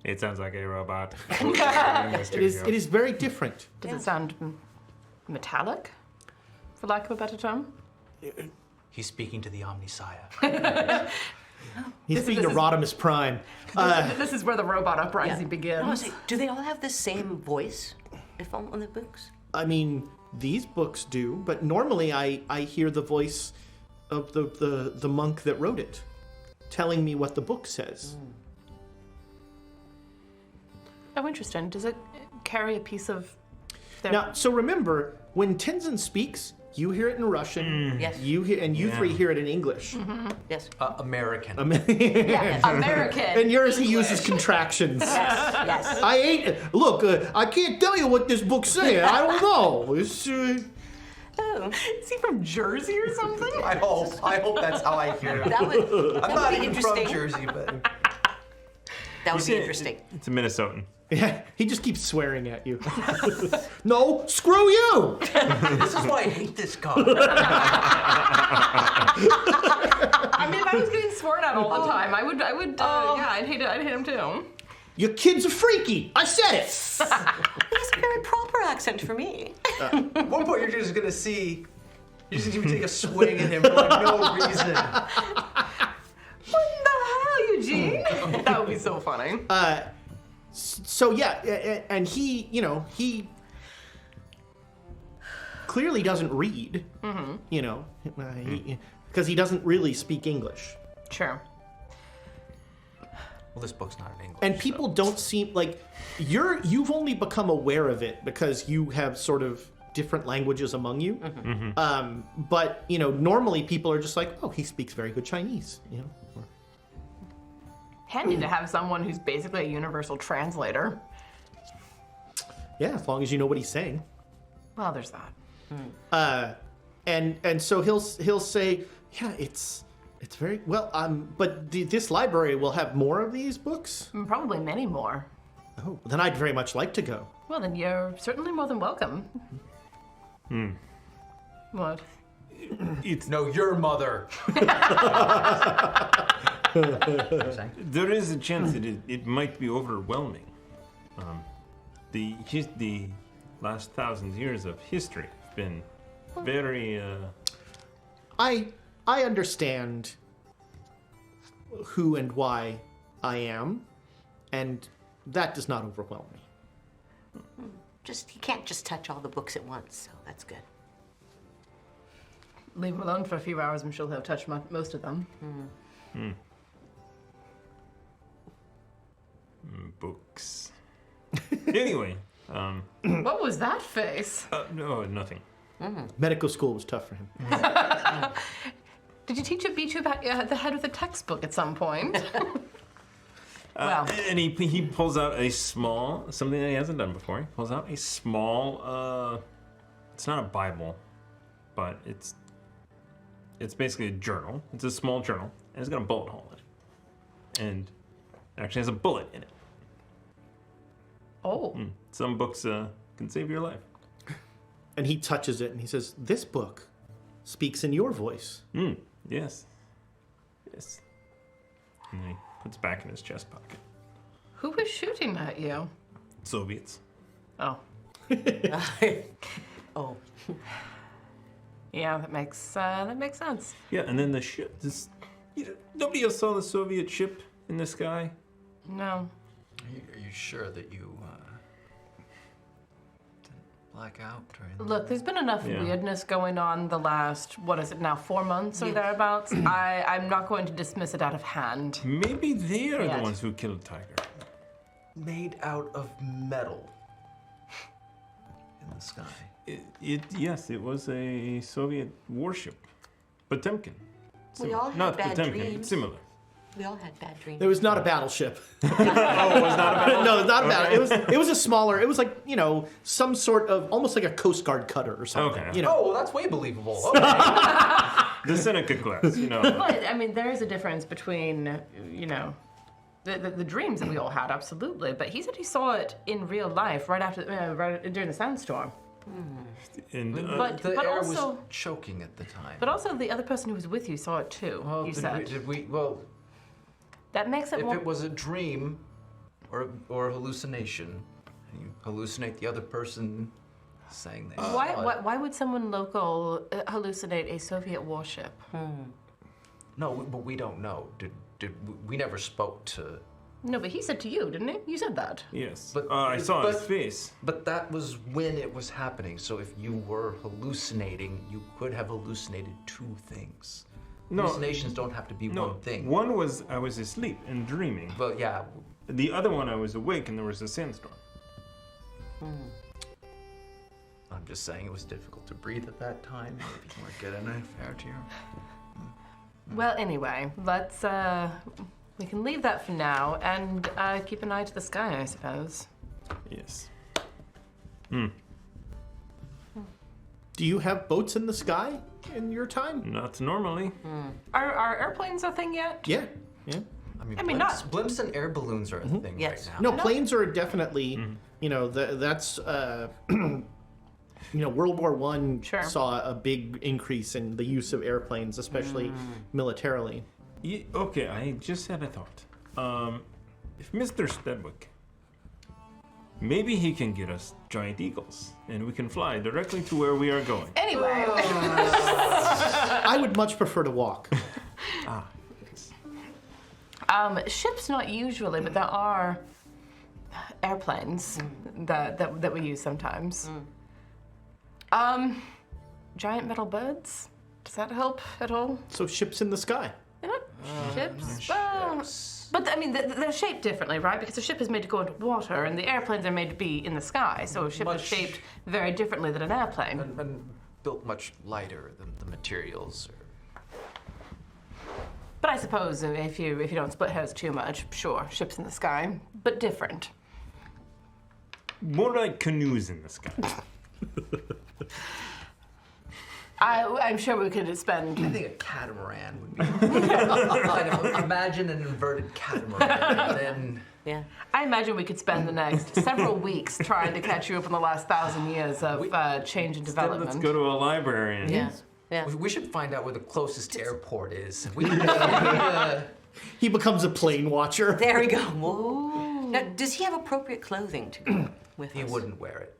F: It sounds like a robot.
A: It is very different.
B: Does it sound metallic, for lack of a better term?
E: He's speaking to the Omnisaya.
A: He's speaking to Rodimus Prime.
B: This is where the robot uprising begins.
D: I was like, do they all have the same voice if on the books?
A: I mean, these books do, but normally I hear the voice of the monk that wrote it, telling me what the book says.
B: Oh, interesting. Does it carry a piece of their...
A: Now, so remember, when Tenzin speaks, you hear it in Russian.
D: Yes.
A: You hear, and you three hear it in English.
D: Yes.
E: American.
B: Yeah, American.
A: And yours, he uses contractions.
D: Yes.
A: I ain't. Look, I can't tell you what this book's saying. I don't know. It's.
D: Oh,
B: Is he from Jersey or something?
E: I hope that's how I hear it.
D: that would
E: I'm not
D: be
E: even
D: interesting.
E: from Jersey, but
D: That would be interesting.
F: It's a Minnesotan.
A: Yeah, he just keeps swearing at you. No, screw you!
E: this is why I hate this guy.
B: I mean, if I was getting sworn at all the time, I would, yeah, I'd hate him too.
A: Your kids are freaky. I said it.
D: He has a very proper accent for me.
E: At one point, you're just gonna see. You're just gonna take a swing at him for like no reason.
B: What the hell, Eugene? That would be so funny.
A: So yeah, and he clearly doesn't read. You know, because he doesn't really speak English.
B: Sure.
E: Well, this book's not in English.
A: And people don't seem like you've only become aware of it because you have sort of different languages among you. But you know, normally people are just like, oh, he speaks very good Chinese. You know.
B: Handy to have someone who's basically a universal translator.
A: Yeah, as long as you know what he's saying.
B: Well, there's that.
A: And so he'll say, yeah, it's very well. But this library will have more of these books.
B: Probably many more.
A: Oh, then I'd very much like to go.
B: Well, then you're certainly more than welcome. What?
E: No, your mother.
F: There is a chance that it might be overwhelming. The last 1,000 years of history have been very.
A: I understand who and why I am, and that does not overwhelm me.
D: He can't just touch all the books at once, so that's good.
B: Leave him alone for a few hours and she'll have touched most of them.
F: Books. Anyway.
B: What was that face?
F: No, nothing.
A: Medical school was tough for him.
B: Did you teach a B2 about the head of the textbook at some point? Well,
F: And he pulls out a small, something that he hasn't done before. He pulls out a small, it's not a Bible, but it's basically a journal. It's a small journal, and it's got a bullet hole in it. And it actually has a bullet in it.
B: oh.
F: Some books can save your life.
A: And he touches it and he says, "This book speaks in your voice."
F: Yes. Yes. And he puts it back in his chest pocket.
B: Who was shooting at you?
F: Soviets.
B: Oh.
D: Oh.
B: Yeah, that makes sense.
F: Yeah, and then the ship. Nobody else saw the Soviet ship in the sky.
B: No.
E: Are you sure that you didn't black out or anything?
B: Look, there's been enough
F: Yeah.
B: weirdness going on the last, what is it now, 4 months or thereabouts? I'm not going to dismiss it out of hand.
F: Maybe they are
B: Yes.
F: the ones who killed Tiger.
E: Made out of metal in the sky.
F: Yes, it was a Soviet warship. Potemkin.
D: We all had
F: Not
D: bad
F: Potemkin,
D: dreams.
F: similar.
D: We all had bad dreams.
A: It was not a battleship.
F: Oh, it was not a battle?
A: No, not a battle. It was a smaller. It was like, you know, some sort of almost like a Coast Guard cutter or something.
F: Okay.
A: You know.
E: Oh, well, that's way believable. Okay.
F: The Seneca class, you know.
B: But, I mean, there is a difference between, you know, the dreams that we all had, absolutely. But he said he saw it in real life right during the sandstorm.
F: And,
B: But
E: the air
B: also-
E: was choking at the time.
B: But also the other person who was with you saw it too,
E: well,
B: you
E: did
B: said.
E: well,
B: That makes it
E: if
B: more...
E: it was a dream or a hallucination, and you hallucinate the other person saying they saw it.
B: Why would someone local hallucinate a Soviet warship?
E: No, but we don't know. We never spoke to...
B: No, but he said to you, didn't he? You said that.
F: yes.
E: But-
F: I saw his
E: but-
F: face.
E: But that was when it was happening. So if you were hallucinating, you could have hallucinated two things.
F: No.
E: Hallucinations don't have to be
F: No,
E: one thing.
F: one was I was asleep and dreaming.
E: But yeah,
F: The other one I was awake and there was a sandstorm.
E: I'm just saying it was difficult to breathe at that time. Maybe you weren't getting enough air to your...
B: Well, anyway, let's, we can leave that for now and keep an eye to the sky, I suppose.
F: Yes.
A: Do you have boats in the sky in your time?
F: Not normally.
B: Are airplanes a thing yet?
A: Yeah. Yeah.
B: I mean, not-
E: blimps and air balloons are a thing
D: Yes.
E: right now.
A: No, planes are definitely, you know, that's, you know, World War I
B: Sure.
A: saw a big increase in the use of airplanes, especially militarily.
F: Okay, I just had a thought. If Mr. Stedwick, maybe he can get us giant eagles, and we can fly directly to where we are going.
B: Anyway,
A: I would much prefer to walk.
B: ships not usually, but there are airplanes that we use sometimes. giant metal birds? Does that help at all?
A: So ships in the sky.
B: They're not ships. Well, but I mean, they're shaped differently, right? Because a ship is made to go into water, and the airplanes are made to be in the sky. So a ship is shaped very differently than an airplane.
E: And built much lighter than the materials.
B: But I suppose if you don't split hairs too much, sure, ships in the sky, but different.
F: More like canoes in the sky.
B: I'm sure we could spend.
E: I think a catamaran would be. Kind of imagine an inverted catamaran, and then.
D: Yeah.
B: I imagine we could spend the next several weeks trying to catch you up on the last 1,000 years of change and development.
F: Let's go to a library. And
D: Yeah. Yeah.
E: We should find out where the closest airport is.
A: He becomes a plane watcher.
D: There we go. Whoa. Now, does he have appropriate clothing to go with
E: He
D: us?
E: wouldn't wear it.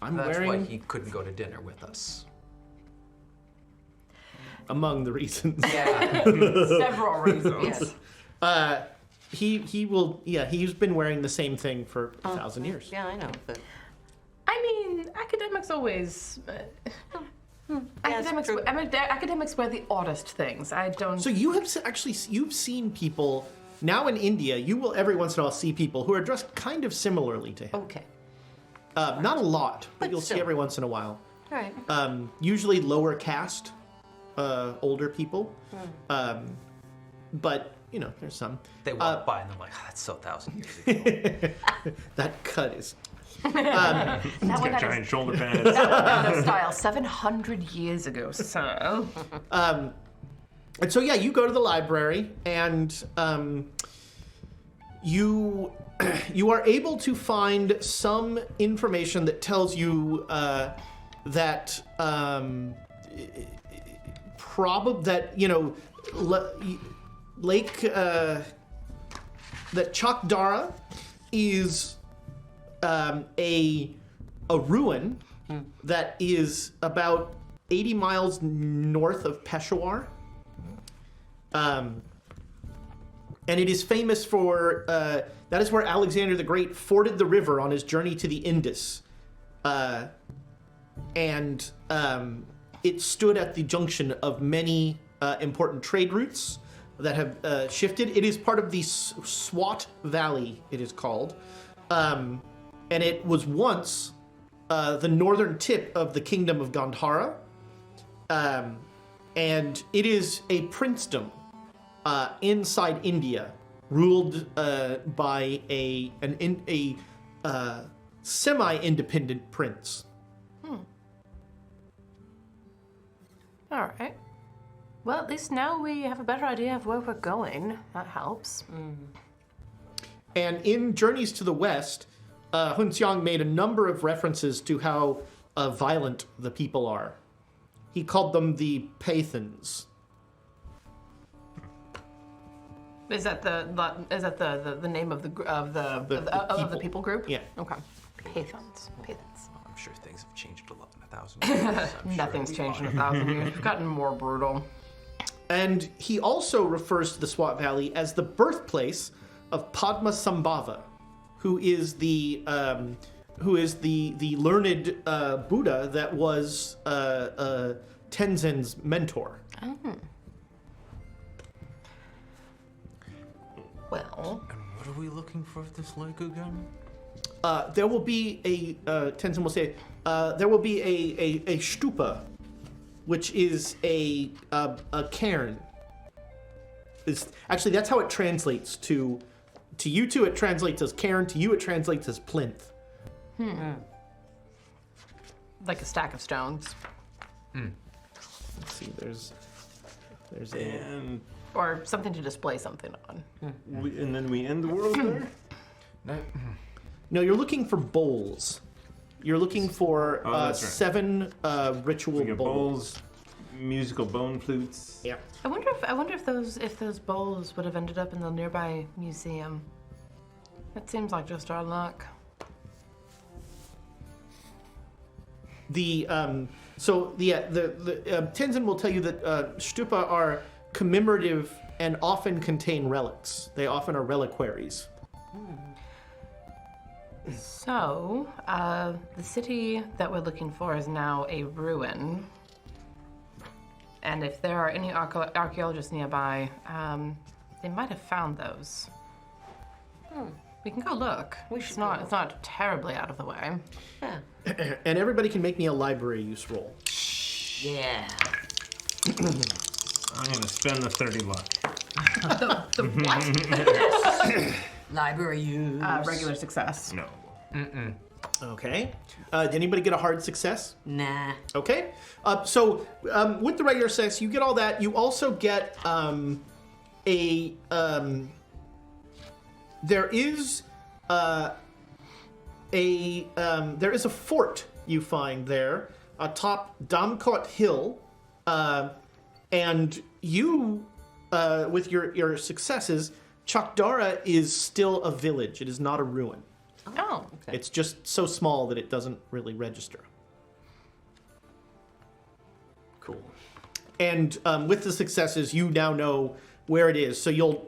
A: I'm
E: That's why
A: wearing
E: he couldn't go to dinner with us.
A: among the reasons.
E: Yeah.
B: Several reasons.
D: Yes.
A: He will. Yeah, he's been wearing the same thing for 1,000 years.
D: Yeah, I know, but
B: I mean, academics always. Academics,
D: true.
B: academics wear the oddest things. I don't.
A: So you have you've seen people now in India. You will every once in a while see people who are dressed kind of similarly to him.
D: okay.
A: Not a lot, but you'll see
D: still.
A: every once in a while.
D: All right.
A: Usually lower caste, older people. But you know, there's some.
E: They walk by and they're like, oh, that's so 1,000 years ago.
A: That cut is.
B: that one
F: got
B: had
F: giant
B: a,
F: shoulder pads.
B: that one out of style 700 years ago, so.
A: And so yeah, you go to the library and you are able to find some information that tells you that Lake that Chakdara is a ruin that is about 80 miles north of Peshawar. And it is famous for, that is where Alexander the Great forded the river on his journey to the Indus. And it stood at the junction of many important trade routes that have shifted. It is part of the Swat Valley, it is called. And it was once the northern tip of the kingdom of Gandhara. And it is a princedom inside India, ruled by a semi-independent prince.
B: All right. Well, at least now we have a better idea of where we're going. That helps.
A: And in Journeys to the West, Hun Xiang made a number of references to how violent the people are. He called them the Pathans.
B: Is that the name of the people group?
A: Yeah.
B: Okay. Pathans. Pathans.
E: I'm sure things have changed a lot in 1,000 years. I'm sure
B: Nothing's
E: it'll be
B: changed in
E: fine.
B: 1,000 years. We've gotten more brutal.
A: And he also refers to the Swat Valley as the birthplace of Padma Sambhava, who is the learned Buddha that was Tenzin's mentor.
B: Well,
E: And what are we looking for at this lake again?
A: There will be Tenzin will say, there will be a stupa, which is a cairn. Actually, that's how it translates to you two. It translates as cairn. To you, it translates as plinth.
B: like a stack of stones.
A: Let's see, there's a.
F: And
B: Or something to display something on.
F: and then we end the world there.
E: No.
A: No, you're looking for bowls. You're looking for
F: Oh, that's right.
A: 7 ritual
F: We got
A: bowls.
F: bowls, musical bone flutes.
A: Yeah.
B: I wonder if those bowls would have ended up in the nearby museum. That seems like just our luck.
A: The Tenzin will tell you that stupa are commemorative and often contain relics. They often are reliquaries.
B: So, the city that we're looking for is now a ruin. And if there are any archaeologists nearby, they might have found those. We can go look. It's not terribly out of the way.
D: Yeah.
A: And everybody can make me a library use roll.
D: Yeah.
F: I'm gonna spend the 30 luck.
B: The what?
D: Library use.
B: Regular success.
F: No.
A: Okay. Did anybody get a hard success?
D: Nah.
A: Okay. So with the regular success, you get all that. You also get there is a fort you find there atop Damkot Hill, and you with your successes, Chakdara is still a village. It is not a ruin.
B: Oh.
D: Okay.
A: It's just so small that it doesn't really register. Cool. And with the successes, you now know where it is. So you'll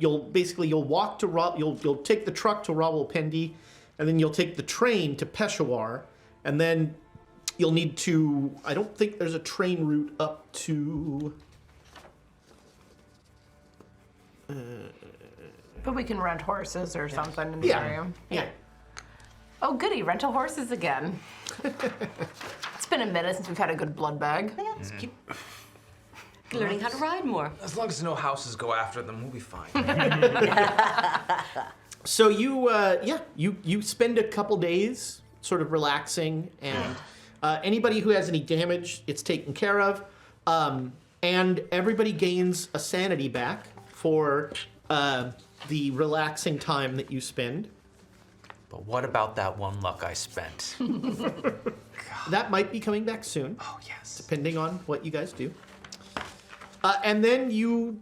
A: walk to you'll take the truck to Rawalpindi, and then you'll take the train to Peshawar, and then you'll need to. I don't think there's a train route up to.
B: But we can rent horses or something in the area.
A: Yeah.
B: Oh, goody, rental horses again. It's been a minute since we've had a good blood bag.
D: Yeah, just keep learning how to ride more.
E: As long as no houses go after them, we'll be fine.
A: So you spend a couple days sort of relaxing, and anybody who has any damage, it's taken care of, and everybody gains a sanity back for the relaxing time that you spend.
E: But what about that one luck I spent?
A: That might be coming back soon.
E: Oh, yes.
A: Depending on what you guys do. And then you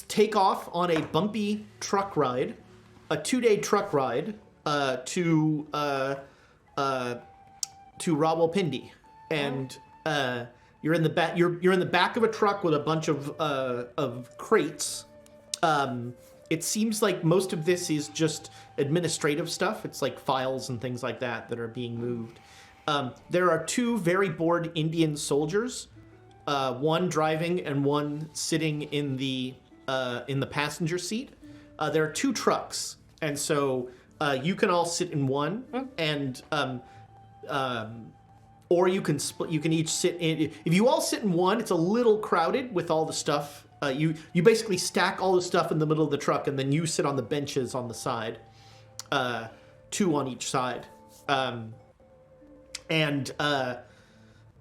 A: take off on a bumpy truck ride, a 2-day truck ride to Rawalpindi, and you're in the back. You're in the back of a truck with a bunch of crates. It seems like most of this is just administrative stuff. It's like files and things like that are being moved. There are 2 very bored Indian soldiers, one driving and one sitting in the passenger seat. There are 2 trucks, and so you can all sit in one, and or you can split. You can each sit in. If you all sit in one, it's a little crowded with all the stuff. You basically stack all the stuff in the middle of the truck, and then you sit on the benches on the side, 2 on each side, and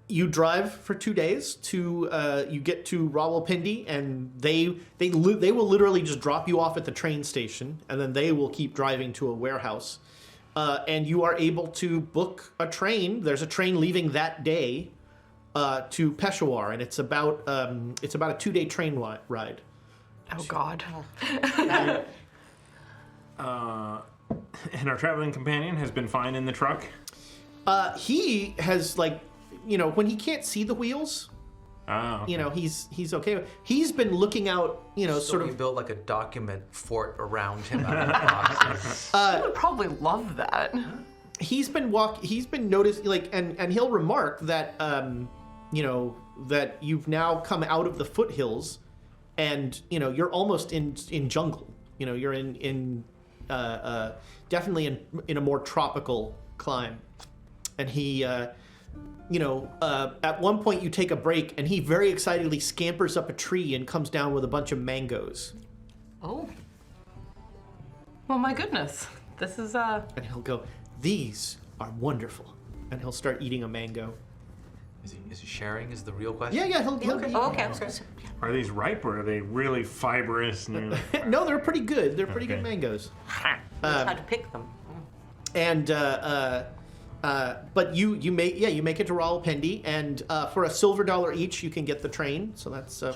A: you drive for 2 days to you get to Rawalpindi, and they will literally just drop you off at the train station, and then they will keep driving to a warehouse, and you are able to book a train. There's a train leaving that day. To Peshawar, and it's about a 2-day train ride.
B: Oh, God.
F: And our traveling companion has been fine in the truck.
A: He has, like, when he can't see the wheels,
F: Oh.
A: he's okay. He's been looking out,
E: So
A: sort
E: you
A: of.
E: build like a document fort around him out of boxes.
B: I would probably love that.
A: He's been noticing, like, and he'll remark that that you've now come out of the foothills, and you're almost in jungle. You're in definitely in a more tropical climb, and he at one point you take a break, and he very excitedly scampers up a tree and comes down with a bunch of mangoes.
D: Oh.
B: Well, my goodness. This is,
A: And he'll go, "These are wonderful," and he'll start eating a mango.
E: Is he sharing? Is the real question?
A: Yeah, he'll eat.
D: Oh, okay.
F: Are these ripe or are they really fibrous? And
A: No, they're pretty good. They're pretty good
F: Okay.
A: mangoes.
D: Knows how to pick them.
A: And but you make it to Rawalpindi, and for $1 each you can get the train. So that's
B: sure.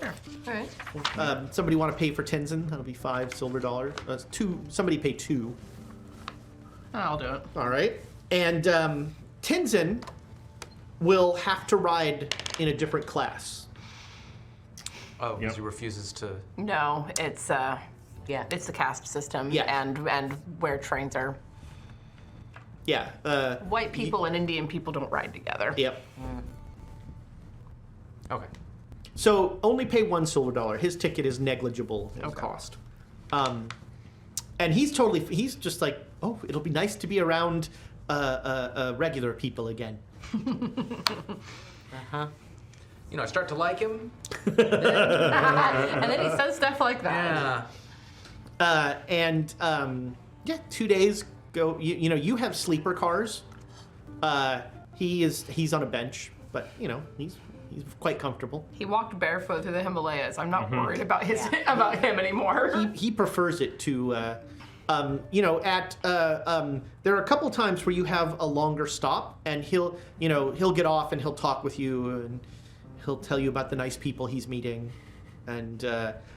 B: All right.
A: somebody want to pay for Tenzin? That'll be $5. 2. Somebody pay 2.
B: I'll do it.
A: All right. And Tenzin will have to ride in a different class.
E: Oh, because
F: Yep.
E: he refuses to.
B: No, it's
D: Yeah.
B: it's the caste system,
A: Yeah.
B: and where trains are
A: Yeah.
B: White people and Indian people don't ride together.
A: Yep.
E: Okay.
A: So only pay $1 silver. His ticket is negligible in cost. And he's just like, oh, it'll be nice to be around regular people again.
E: You know, I start to like him.
B: And then he says stuff like that.
E: Yeah.
A: 2 days go. You know, you have sleeper cars. He's on a bench, but you know he's quite comfortable.
B: He walked barefoot through the Himalayas. I'm not worried about about him anymore.
A: He prefers it to. You know, there are a couple times where you have a longer stop, and he'll get off and he'll talk with you, and he'll tell you about the nice people he's meeting, and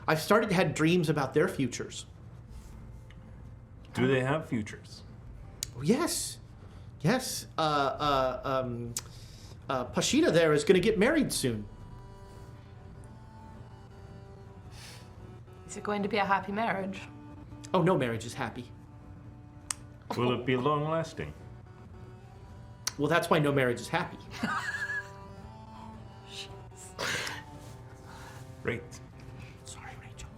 A: I've started to have dreams about their futures.
F: Do they have futures?
A: Yes. Pashida there is going to get married soon.
B: Is it going to be a happy marriage?
A: Oh, no marriage is happy.
F: Will it be long lasting?
A: Well, that's why no marriage is happy.
F: Great.
A: Sorry, Rachel.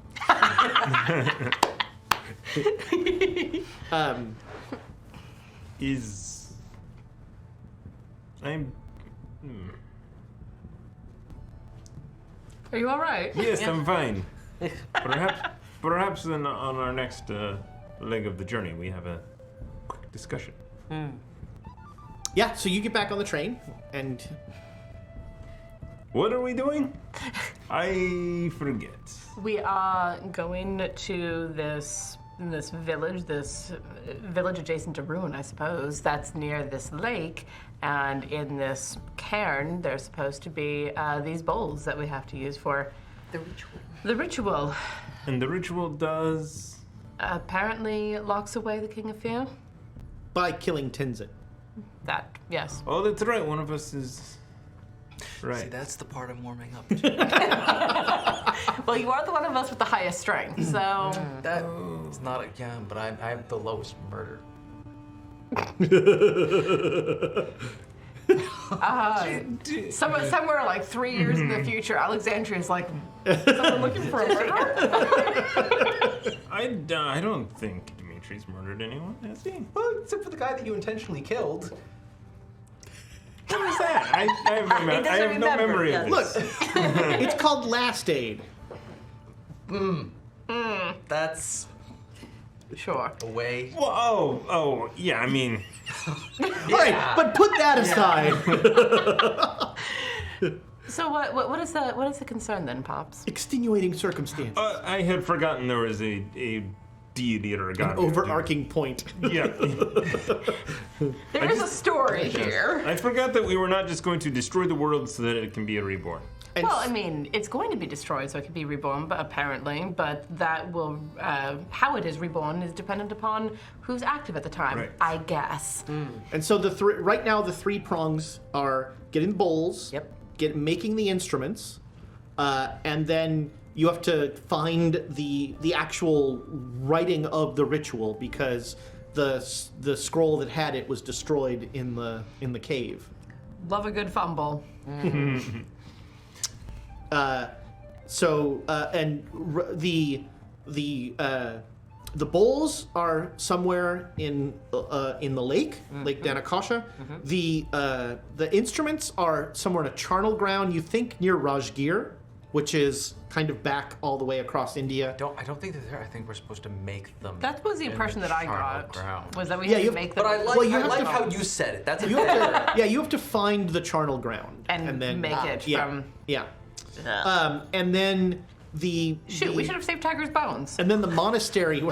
B: Are you all right?
F: Yes, I'm fine. Perhaps then on our next leg of the journey, we have a quick discussion.
A: Yeah, so you get back on the train, and
F: What are we doing? I forget.
B: We are going to this village adjacent to Ruin, I suppose. That's near this lake, and in this cairn, there's supposed to be these bowls that we have to use for
D: The ritual.
B: the ritual.
F: And the ritual does.
B: Apparently locks away the King of Fear.
A: by killing Tenzin.
B: That, yes.
F: Oh, that's right. One of us is.
E: See,
F: Right.
E: that's the part I'm warming up to.
B: Well, you are the one of us with the highest strength, so.
E: That is not again, but I have the lowest murder.
B: Somewhere like 3 years in the future, Alexandria's like, someone looking for a murderer?
F: I don't think Dimitri's murdered anyone, has he?
E: Well, except for the guy that you intentionally killed.
F: What is that? I have no,
D: He doesn't
F: I have no
D: remember,
F: memory
D: yes.
F: of
A: Look,
F: this.
A: it's called Last Aid.
E: That's
B: Sure.
E: a way.
F: Well, oh, yeah. I mean,
A: All right, but put that aside.
B: So what is the concern then, Pops?
A: Extenuating circumstance.
F: I had forgotten there was a deity or a god.
A: Overarching point.
F: Yeah.
B: There is a story here.
F: I forgot that we were not just going to destroy the world so that it can be reborn.
A: And
B: Well, I mean, it's going to be destroyed, so it can be reborn, but apparently. But that will, how it is reborn is dependent upon who's active at the time,
F: Right.
B: I guess.
A: And so right now the three prongs are getting bowls,
D: Yep.
A: making the instruments, and then you have to find the actual writing of the ritual because the scroll that had it was destroyed in the cave.
B: Love a good fumble.
A: The bowls are somewhere in the lake, Lake Danakosha. The instruments are somewhere in a charnel ground. You think near Rajgir, which is kind of back all the way across India.
E: I don't think they're there. I think we're supposed to make them.
B: That was the
E: in
B: impression that I
E: charnel
B: got.
E: ground.
B: Was that we
A: Yeah,
B: had
A: you-
B: to make them.
E: But I like,
A: Well, you
E: I
A: have
E: like
A: to-
E: how you said it. That's
A: You have to, you have to find the charnel ground
B: and
A: then
B: make it
A: yeah,
B: from.
A: yeah. And then the
B: Shoot, we should have saved Tiger's bones.
A: And then the monastery. You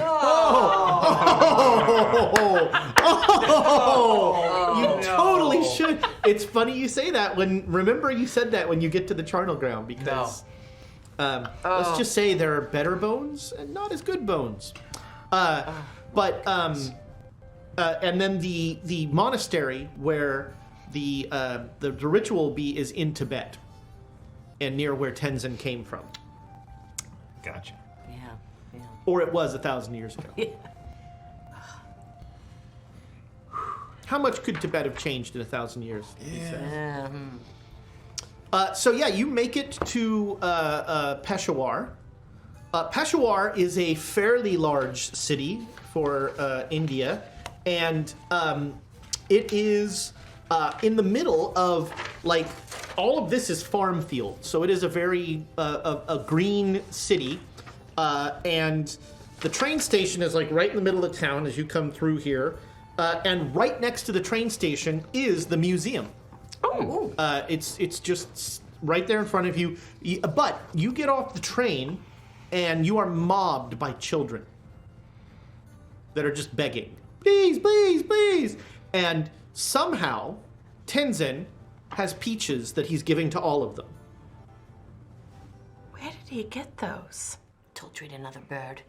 A: totally should. It's funny you say that. Remember you said that when you get to the charnel ground because let's just say there are better bones and not as good bones. And then the monastery where the ritual will be is in Tibet and near where Tenzin came from.
F: Gotcha.
D: Yeah.
A: Or it was 1,000 years ago. How much could Tibet have changed in 1,000 years?
F: Yeah.
A: So yeah, you make it to Peshawar. Peshawar is a fairly large city for India, and it is in the middle of like all of this is farm field. So it is a very a green city, and the train station is like right in the middle of town as you come through here, and right next to the train station is the museum.
B: Oh.
A: It's just right there in front of you. But you get off the train, and you are mobbed by children that are just begging, please, please, please. And somehow, Tenzin has peaches that he's giving to all of them.
B: Where did he get those?
D: Don't treat another bird.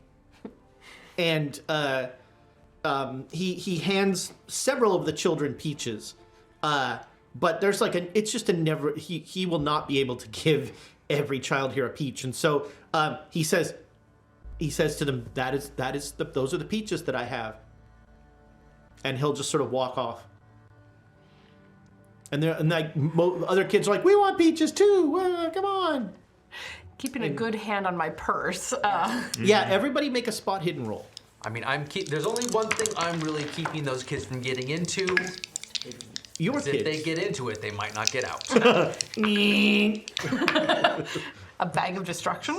A: And he hands several of the children peaches. But there's like it's just a never, he will not be able to give every child here a peach. And so he says to them, those are the peaches that I have. And he'll just sort of walk off. And other kids are like, we want peaches too, come on.
B: Keeping a good hand on my purse.
A: Yeah, everybody make a spot hidden roll.
E: I mean, there's only one thing I'm really keeping those kids from getting into.
A: Your
E: If
A: kids.
E: they get into it, they might not get out.
B: A bag of destruction?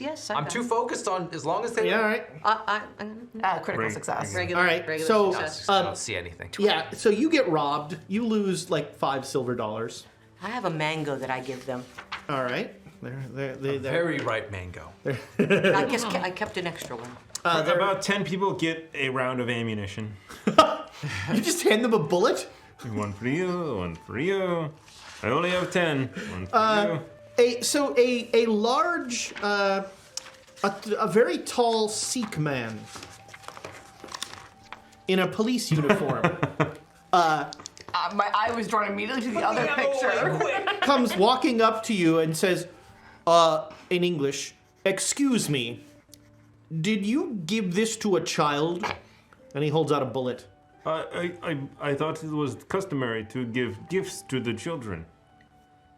D: Yes,
E: I'm too focused on as long as they.
A: Yeah, all right.
B: Critical success.
D: Regular,
A: All right,
D: regular
A: so-
D: success.
E: I don't see anything.
A: Yeah, so you get robbed. You lose like $5 silver.
D: I have a mango that I give them.
A: All right. They're
E: Very ripe mango.
D: I guess I kept an extra one.
F: About 10 people get a round of ammunition.
A: You just hand them a bullet?
F: One for you, one for you. I only have 10. One for you.
A: A large, a very tall Sikh man in a police uniform
B: My eye was drawn immediately to the other picture.
A: comes walking up to you and says, in English, "Excuse me, did you give this to a child?" And he holds out a bullet.
F: I thought it was customary to give gifts to the children.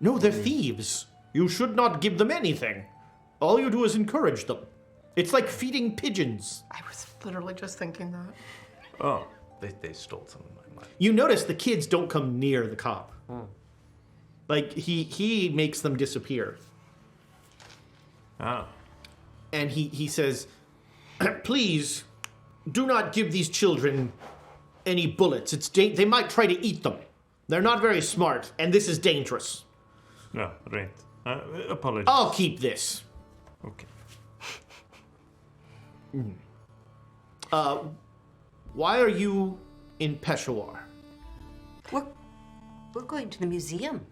A: No, they're thieves. You should not give them anything. All you do is encourage them. It's like feeding pigeons.
B: I was literally just thinking that.
F: Oh.
E: They stole some of my money.
A: You notice the kids don't come near the cop. Like, he makes them disappear.
F: Ah.
A: And he says, please, do not give these children any bullets. They might try to eat them. They're not very smart, and this is dangerous.
F: No, right. Apologies.
A: I'll keep this.
F: Okay.
A: Why are you in Peshawar?
D: We're going to the museum.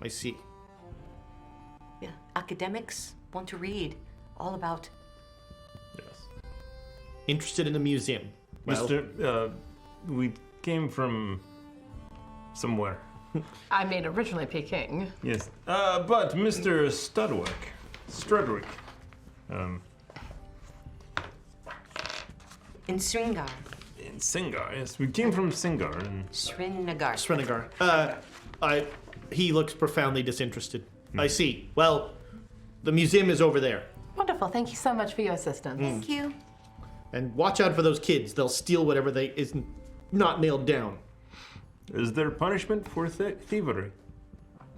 A: I see.
D: Yeah, academics want to read all about.
F: Yes.
A: Interested in the museum. Well,
F: Mr. We came from somewhere.
B: I made originally Peking.
F: Yes. But Mr. Strudwick.
D: In Sringar.
F: In Singar, yes. We came from Singar. And
D: Srinagar.
A: Srinagar. He looks profoundly disinterested. I see. Well, the museum is over there.
B: Wonderful. Thank you so much for your assistance.
D: Thank you.
A: And watch out for those kids. They'll steal whatever is not nailed down.
F: is there punishment for thievery?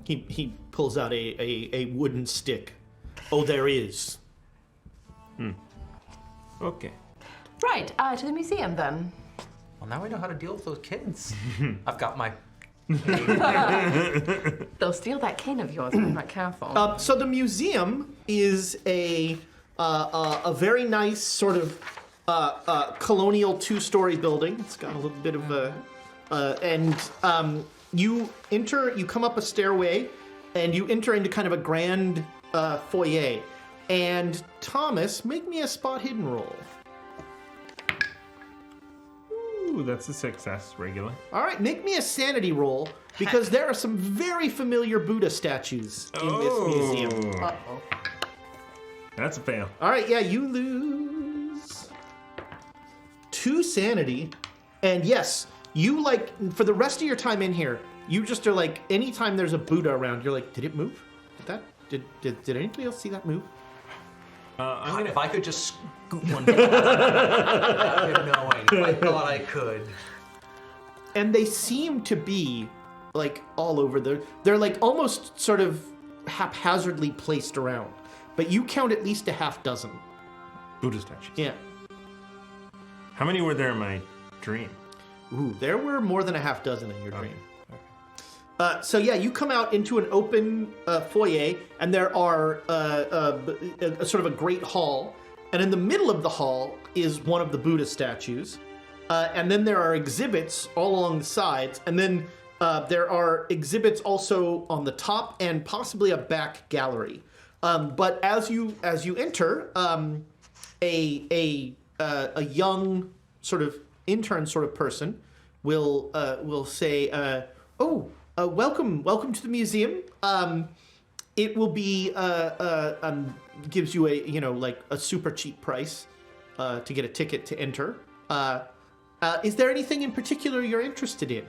A: He pulls out a wooden stick. Oh, there is.
F: Okay.
B: Right, to the museum then.
E: Well, now we know how to deal with those kids. I've got my.
B: They'll steal that cane of yours if I'm not careful.
A: So the museum is a very nice sort of colonial two-story building. It's got a little bit of a you come up a stairway, and you enter into kind of a grand foyer. And Thomas, make me a spot hidden roll.
F: Ooh, that's a success, regular.
A: All right, make me a sanity roll, because there are some very familiar Buddha statues in this museum.
D: Uh-oh.
F: That's a fail.
A: All right, yeah, you lose 2 sanity, And yes, you like for the rest of your time in here, you just are like anytime there's a Buddha around, you're like, did it move? Did anybody else see that move?
E: If I could just scoot one without him knowing. If I thought I could.
A: And they seem to be like all over. They're like almost sort of haphazardly placed around. But you count at least a half dozen.
F: Buddha statues.
A: Yeah.
F: How many were there in my dream?
A: Ooh, there were more than a half dozen in your dream. So yeah, you come out into an open foyer, and there are sort of a great hall, and in the middle of the hall is one of the Buddha statues, and then there are exhibits all along the sides, and then there are exhibits also on the top and possibly a back gallery. But as you enter, a young sort of intern sort of person will say, welcome to the museum. It will be gives you a super cheap price to get a ticket to enter. Is there anything in particular you're interested in?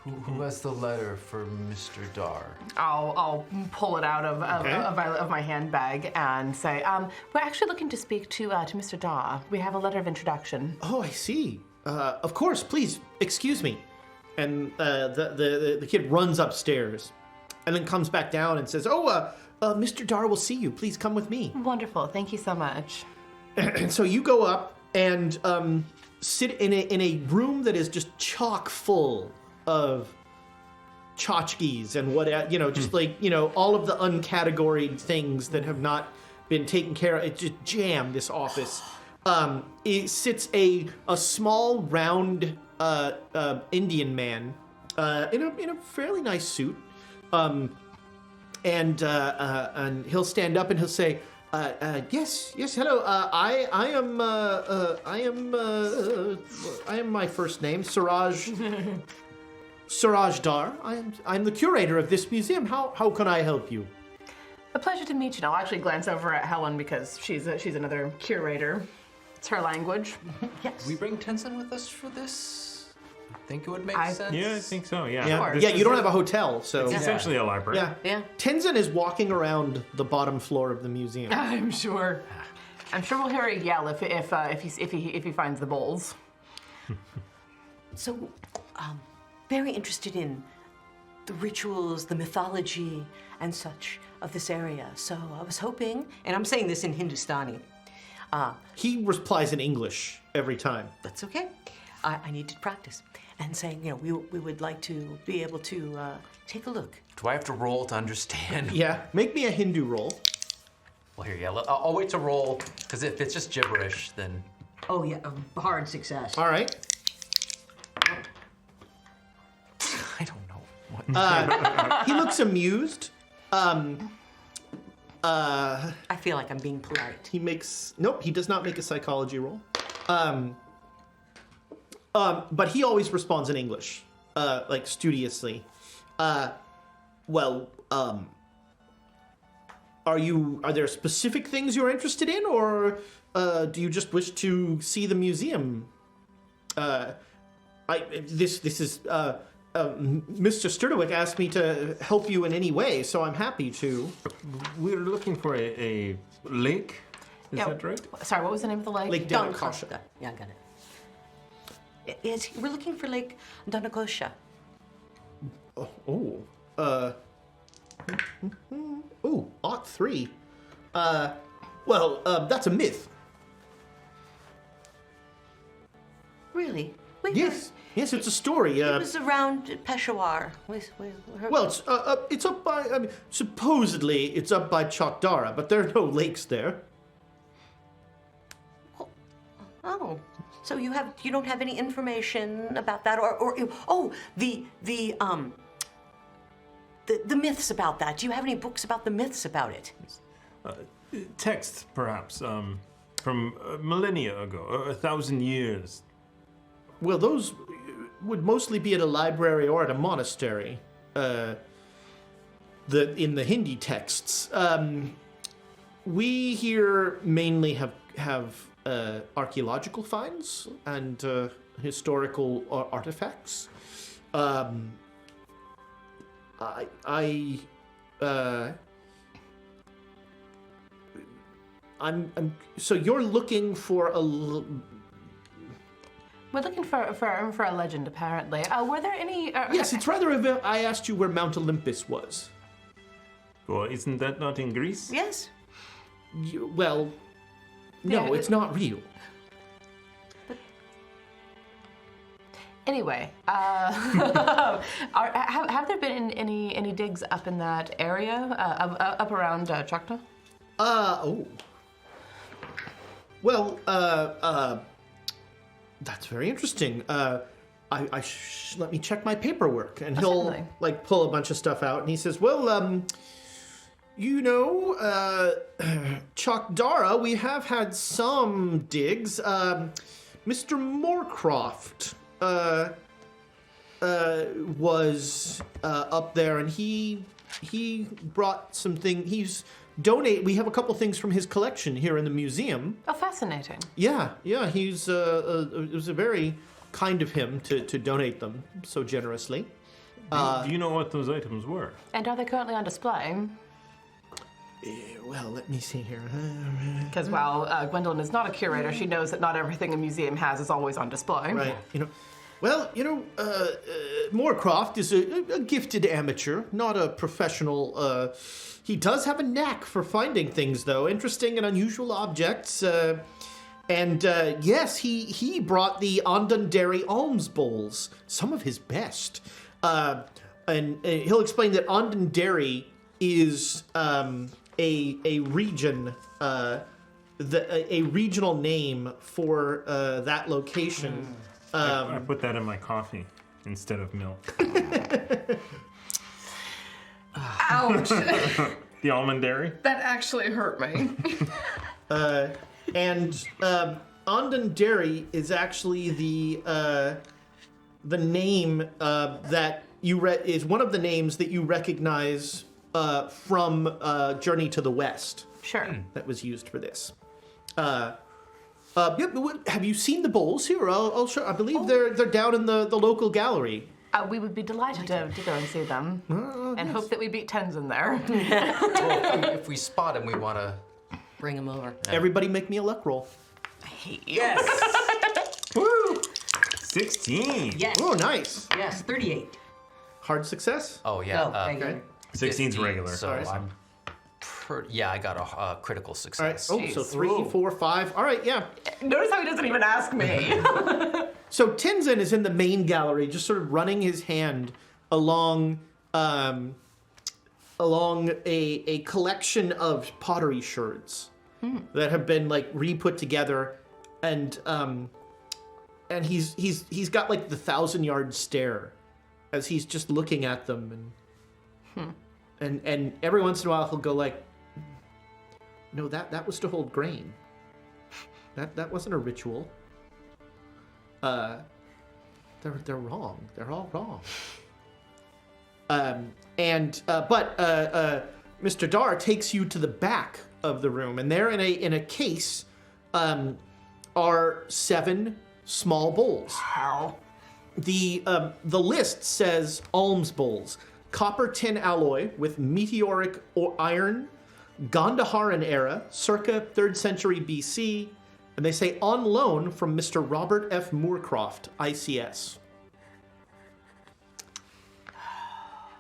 E: Who has the letter for Mr. Dar?
B: I'll pull it out of my handbag and say, we're actually looking to speak to Mr. Dar. We have a letter of introduction.
A: Oh, I see. Of course, please, excuse me. And the kid runs upstairs and then comes back down and says, Mr. Dar will see you. Please come with me.
B: Wonderful. Thank you so much.
A: And so you go up and sit in a room that is just chock full of tchotchkes and all of the uncategoried things that have not been taken care of. It's just jammed, this office. It sits a small, round Indian man in a fairly nice suit, and he'll stand up and he'll say, yes, hello. I am my first name, Suraj Dar. I'm the curator of this museum. How can I help you?
B: A pleasure to meet you. I'll actually glance over at Helen because she's another curator. It's her language.
E: Yes. We bring Tenzin with us for this? I think it would make sense.
F: Yeah, I think so, yeah.
A: Yeah, you don't have a hotel, so...
F: It's essentially a library.
D: Yeah.
A: Tenzin is walking around the bottom floor of the museum.
B: I'm sure we'll hear a yell if he finds the bowls.
D: So, very interested in the rituals, the mythology, and such of this area. So I was hoping, and I'm saying this in Hindustani.
A: He replies in English every time.
D: That's okay. I need to practice. And saying, we would like to be able to take a look.
E: Do I have to roll to understand?
A: Yeah, make me a Hindu roll.
E: Well, here, I'll wait to roll, because if it's just gibberish, then...
D: Oh, yeah, a hard success.
A: All right.
E: I don't know what...
A: He looks amused.
D: I feel like I'm being polite.
A: Nope, he does not make a psychology roll. But he always responds in English, like studiously. Are there specific things you're interested in, or do you just wish to see the museum? This is Mr. Sturdowick asked me to help you in any way, so I'm happy to.
F: We're looking for a lake. Is that right?
B: Sorry, what was the name of the lake?
A: Lake Danakosha.
D: Yeah, I got it. We're looking for Lake Danakosha.
A: Ought 3. That's a myth.
D: Really?
A: Yes, it's a story.
D: It was around Peshawar.
A: It's up by. Supposedly, it's up by Chakdara, but there are no lakes there.
D: Oh, so you don't have any information about that, the myths about that? Do you have any books about the myths about it?
F: Texts, perhaps, from millennia ago, 1,000 years.
A: Well, those would mostly be at a library or at a monastery. In the Hindi texts, we here mainly have archaeological finds and historical artifacts. I'm so you're looking for
B: We're looking for a legend, apparently. Were there any?
A: Yes, it's rather. I asked you where Mount Olympus was.
F: Well, isn't that not in Greece?
D: Yes.
A: Well, no,
B: Yeah.
A: it's not real.
B: Anyway, have there been any digs up in that area, up around Choctaw?
A: Oh. Well, that's very interesting. Let me check my paperwork, and he'll
B: certainly.
A: like pull a bunch of stuff out, and he says, "Well, you know, Chocdara, we have had some digs. Mr. Moorcroft was up there, and he brought some things. We have a couple things from his collection here in the museum.
B: Oh, fascinating.
A: Yeah, he's it was a very kind of him to donate them so generously.
F: Do you know what those items were?
B: And are they currently on display?
A: Well, let me see here.
B: Because while Gwendolyn is not a curator, she knows that not everything a museum has is always on display.
A: Right, Moorcroft is a gifted amateur, not a professional. He does have a knack for finding things, though, interesting and unusual objects. Yes, he brought the Ondunderi alms bowls, some of his best. And he'll explain that Ondunderi is a region, a regional name for that location.
F: I put that in my coffee instead of milk.
B: Ouch!
F: The almond dairy?
B: That actually hurt me.
A: Ondunderi is actually the name that is one of the names that you recognize from Journey to the West.
B: Sure.
A: That was used for this. Have you seen the bowls here? I'll show. I believe they're down in the local gallery.
B: We would be delighted to go and see them, and hope that we beat Tenzin there.
E: If we spot him, we want to.
D: Bring him over.
A: Everybody make me a luck roll.
B: I hate you.
D: Yes.
A: Woo!
F: 16.
D: Yes.
A: Oh, nice.
D: Yes. 38.
A: Hard success?
E: Oh yeah.
D: No, regular.
F: 16's regular.
E: So
A: Alright.
E: I'm. I got a critical
A: All right.
E: success.
A: Oh, so 3, 4, 5. All right, yeah.
B: Notice how he doesn't even ask me.
A: So Tenzin is in the main gallery, just sort of running his hand along a collection of pottery sherds that have been like re-put together, and he's got like the 1,000-yard stare as he's just looking at them, and every once in a while he'll go like, "No, that was to hold grain. That wasn't a ritual. They're wrong. They're all wrong." But Mr. Dar takes you to the back of the room, and there in a case are 7 small bowls.
B: How?
A: The list says alms bowls, copper tin alloy with meteoric iron, Gandaharan era, circa 3rd century BC, and they say on loan from Mr. Robert F. Moorcroft, ICS.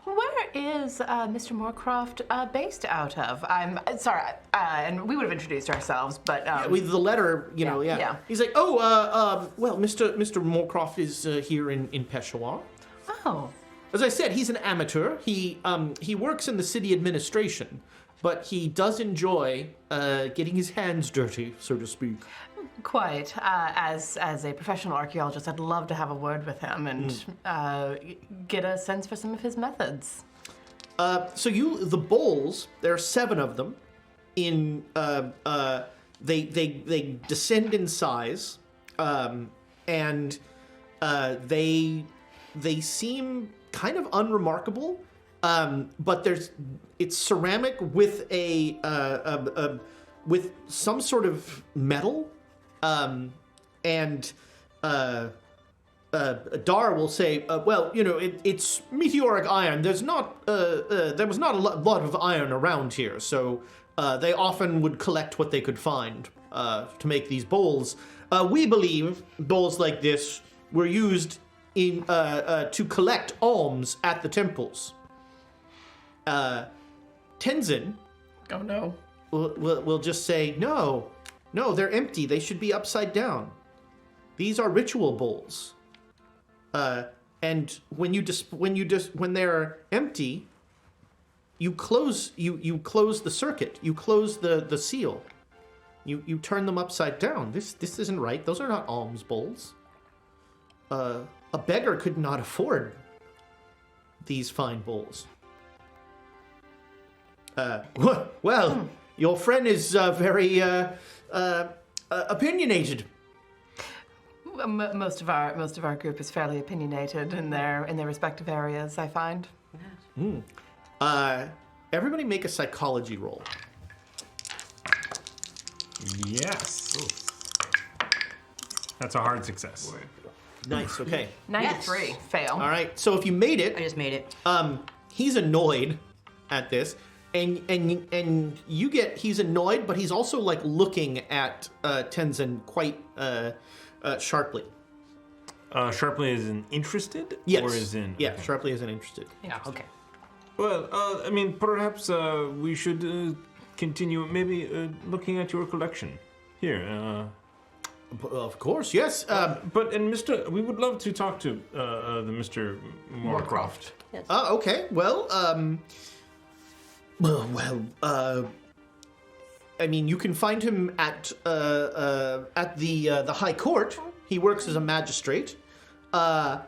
B: Where is Mr. Moorcroft based out of? I'm sorry, and we would have introduced ourselves, but
A: With the letter,
B: yeah.
A: He's like, well, Mr. Moorcroft is here in Peshawar.
B: oh,
A: As I said, he's an amateur. He works in the city administration, but he does enjoy getting his hands dirty, so to speak.
B: quite. As a professional archaeologist, I'd love to have a word with him and get a sense for some of his methods.
A: So the bowls, there are 7 of them. They descend in size, and they seem kind of unremarkable. But it's ceramic with with some sort of metal, And Dar will say, well, it's meteoric iron. There was not a lot of iron around here, so they often would collect what they could find to make these bowls. We believe bowls like this were used to collect alms at the temples. Tenzin
B: Oh no.
A: will just say, no, they're empty. They should be upside down. These are ritual bowls. And when they're empty, you close the circuit. You close the seal. You turn them upside down. This isn't right. Those are not alms bowls. A beggar could not afford these fine bowls. Well, your friend is very opinionated.
B: Most of our group is fairly opinionated in their respective areas, I find.
A: Everybody make a psychology roll.
F: Yes. That's a hard success.
A: Nice. Okay.
B: 93. Fail.
A: All right. So if you made
D: I
A: it,
D: just made it.
A: he's annoyed at this, and you get he's annoyed, but he's also like looking at Tenzin quite sharply.
F: Sharply is in interested?
A: Yes.
F: Or is in?
A: Yeah.
F: okay.
A: Sharply isn't interested.
B: Yeah. Okay.
F: Well, I mean, perhaps we should continue maybe looking at your collection. Here.
A: Of course. Yes.
F: But, we would love to talk to the Mr. Moorcroft.
D: Yes.
A: Okay. Well. I mean, you can find him at the High Court. He works as a magistrate.
D: Can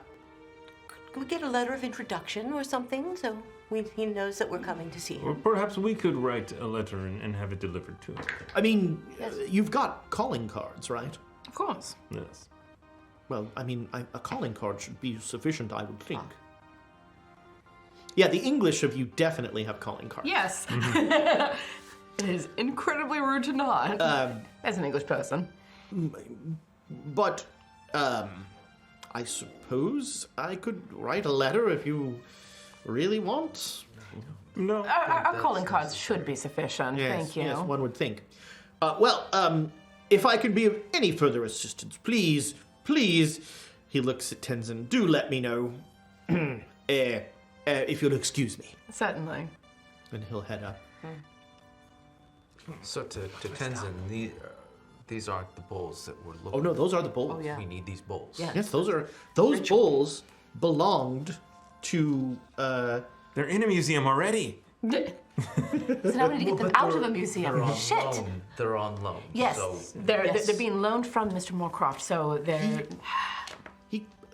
D: we get a letter of introduction or something so he knows that we're coming to see
F: Or
D: him?
F: perhaps we could write a letter and have it delivered to him.
A: I mean,
D: Yes.
A: you've got calling cards, right?
B: Of course.
F: Yes.
A: Well, I mean, a calling card should be sufficient, I would think. Yeah, the English of you definitely have calling cards.
B: Yes. It is incredibly rude to not, as an English person.
A: But, I suppose I could write a letter if you really want.
F: No.
B: Our calling cards should be sufficient.
A: Yes,
B: Thank you.
A: Yes, one would think. If I could be of any further assistance, please, he looks at Tenzin, do let me know. If you'll excuse me.
B: Certainly.
A: And he'll head up.
E: So to Tenzin, these aren't the bowls that we're looking
A: Oh no, those are the bowls.
D: Oh, yeah.
E: We need these bowls.
D: Yeah.
A: Yes, those bowls belonged to
F: They're in a museum already.
B: So now we need to get them out of a museum.
E: They're on
B: Shit.
E: loan. They're on loan.
B: Yes.
E: So
B: They're being loaned from Mr. Moorcroft, so they're...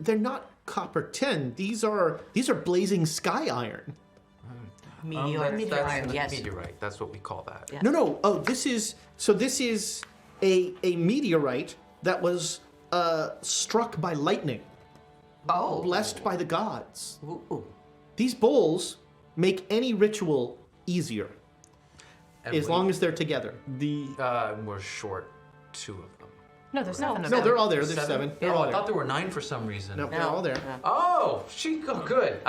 A: they're not copper tin. These are blazing sky iron.
D: Meteor.
E: that's
D: Yes.
E: meteorite. That's what we call that.
D: Yeah.
A: No. Oh, this is a meteorite that was struck by lightning, blessed by the gods.
D: Ooh.
A: These bowls make any ritual easier
E: And
A: as
E: we-
A: long as they're together.
E: we're short 2 of them.
B: No, there's nothing
A: No,
B: about
A: they're all there. There's 7. They're
E: Oh,
A: all
E: I
A: there.
E: thought there were 9 for some reason.
A: No, they're all there.
E: Oh, good.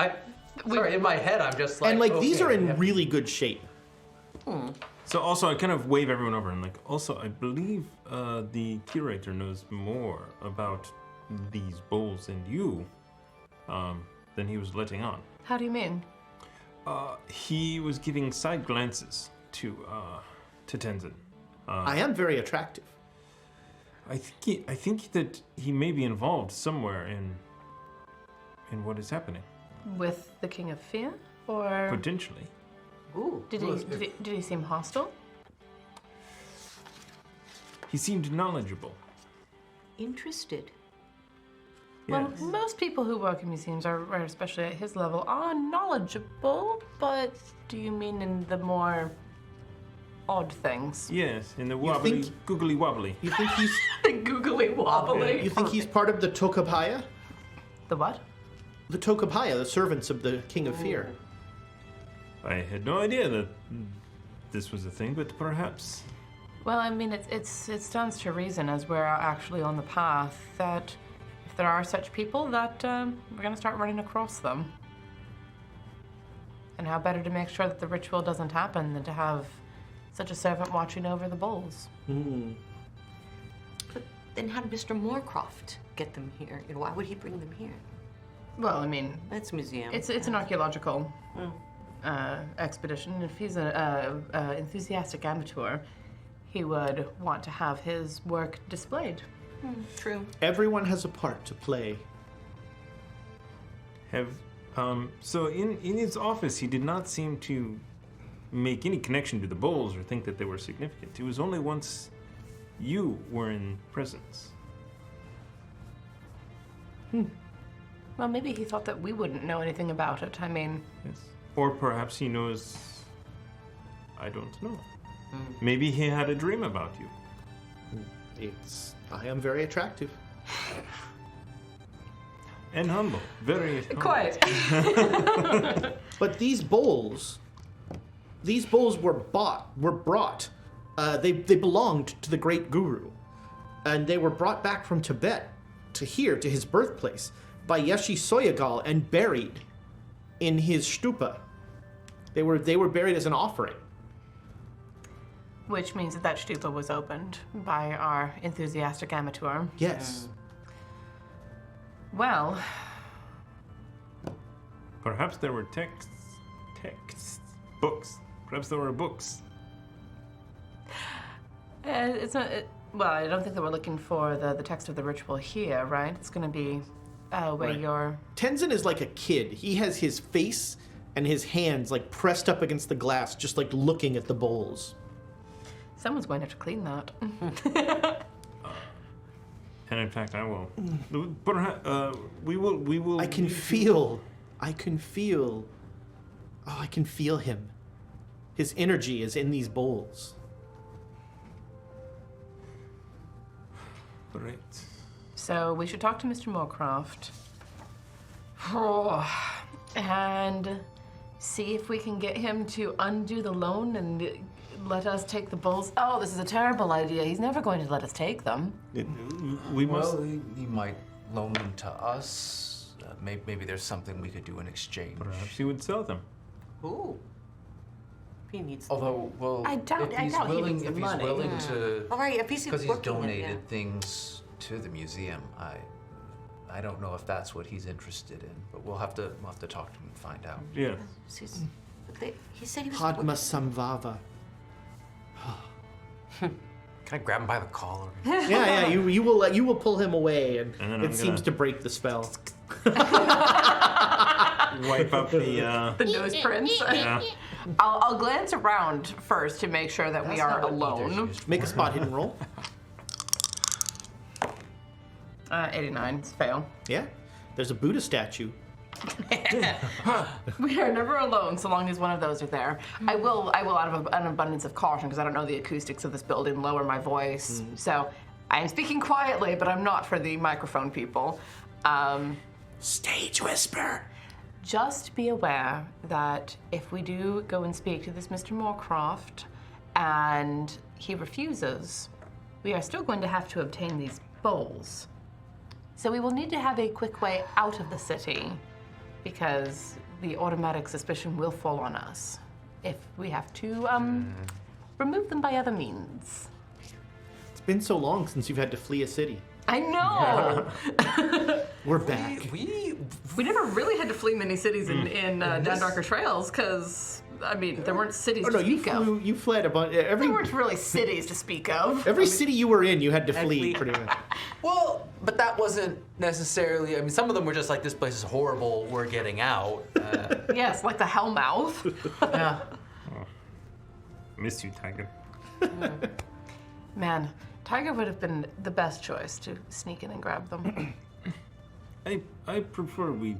E: Sorry, in my head I'm just like.
A: And like these
E: okay,
A: are in
E: yeah.
A: really good shape.
F: So also, I kind of wave everyone over and like, also, I believe the curator knows more about these bowls and you than he was letting on.
B: How do you mean?
F: He was giving side glances to Tenzin.
A: I am very attractive.
F: I think that he may be involved somewhere in what is happening.
B: With the King of Fear? Or
F: Potentially.
D: Ooh.
B: did he seem hostile?
F: He seemed knowledgeable.
D: Interested.
B: Well,
F: Yes.
B: most people who work in museums, or especially at his level, are knowledgeable, but do you mean in the more odd things?
F: Yes, in the wobbly,
A: think-
F: googly wobbly.
A: You think he's
B: The googly wobbly.
A: you think he's part of the Tokapaya?
B: The what?
A: The Tokapaya, the servants of the King of Fear.
F: I had no idea that this was a thing, but perhaps
B: Well, I mean, it stands to reason, as we're actually on the path, that if there are such people, that we're going to start running across them. And how better to make sure that the ritual doesn't happen than to have such a servant watching over the bowls.
D: But then how did Mr. Moorcroft get them here? You know, why would he bring them here?
B: Well, I mean,
D: That's a museum.
B: it's an archaeological expedition. If he's an enthusiastic amateur, he would want to have his work displayed.
D: True.
A: Everyone has a part to play.
F: So in his office, he did not seem to make any connection to the bowls or think that they were significant. It was only once you were in presence.
B: Well, maybe he thought that we wouldn't know anything about it. I mean,
F: Yes. Or perhaps he knows. I don't know. Maybe he had a dream about you.
A: I am very attractive.
F: And humble. Very humble.
B: quite.
A: But these bowls were brought. They belonged to the great guru, and they were brought back from Tibet to here, to his birthplace, by Yeshi Soyagal and buried in his stupa. They were buried as an offering.
B: Which means that stupa was opened by our enthusiastic amateur.
A: Yes.
B: Well,
F: Perhaps there were books. Perhaps there were books.
B: it's not. Well, I don't think that we're looking for the text of the ritual here, right? It's going to be where
A: Right.
B: you're.
A: Tenzin is like a kid. He has his face and his hands like pressed up against the glass, just like looking at the bowls.
B: Someone's going to have to clean that.
F: And in fact, I will. Perhaps we will.
A: I can feel him. His energy is in these bowls.
F: Right.
B: So we should talk to Mr. Moorcroft. And see if we can get him to undo the loan and let us take the bowls. Oh, this is a terrible idea. He's never going to let us take them.
F: We must.
E: Well, he might loan them to us. Maybe there's something we could do in exchange.
F: Perhaps he would sell them.
D: Ooh. He needs.
E: Although, well,
B: I doubt he needs the
E: if he's
B: money.
E: willing to,
D: All right, if he's
E: because he's
D: working it,
E: donated
D: yeah.
E: things to the museum. I don't know if that's what he's interested in, but we'll have to talk to him and find out.
F: Yeah.
D: He said he was.
A: Padma Samvava.
E: Can I grab him by the collar?
A: Yeah, you will pull him away, and
F: And then
A: it
F: I'm
A: seems
F: gonna-
A: to break the spell.
F: Wipe up the.
B: The nose prints.
F: Yeah.
B: I'll glance around first to make sure that we are alone.
A: Make a spot hidden roll.
B: 89. It's fail.
A: Yeah, there's a Buddha statue.
B: We are never alone so long as one of those are there. I will out of an abundance of caution, because I don't know the acoustics of this building, lower my voice. So I am speaking quietly, but I'm not for the microphone people.
A: Stage whisper.
B: Just be aware that if we do go and speak to this Mr. Moorcroft and he refuses, we are still going to have to obtain these bowls. So we will need to have a quick way out of the city, because the automatic suspicion will fall on us if we have to remove them by other means.
A: It's been so long since you've had to flee a city.
B: I know!
A: We're back.
B: We never really had to flee many cities in Down Darker Trails, because, I mean, there weren't cities
A: Oh
B: to
A: no, you
B: speak of.
A: you fled a bunch.
B: There weren't really cities to speak of.
A: Every city you were in, you had to flee
E: flee.
A: pretty much.
E: Well, but that wasn't necessarily. I mean, some of them were just like, "This place is horrible. We're getting out."
B: Yes, like the Hellmouth.
E: Yeah.
F: Miss you, Tiger.
B: Man, Tiger would have been the best choice to sneak in and grab them.
F: I prefer we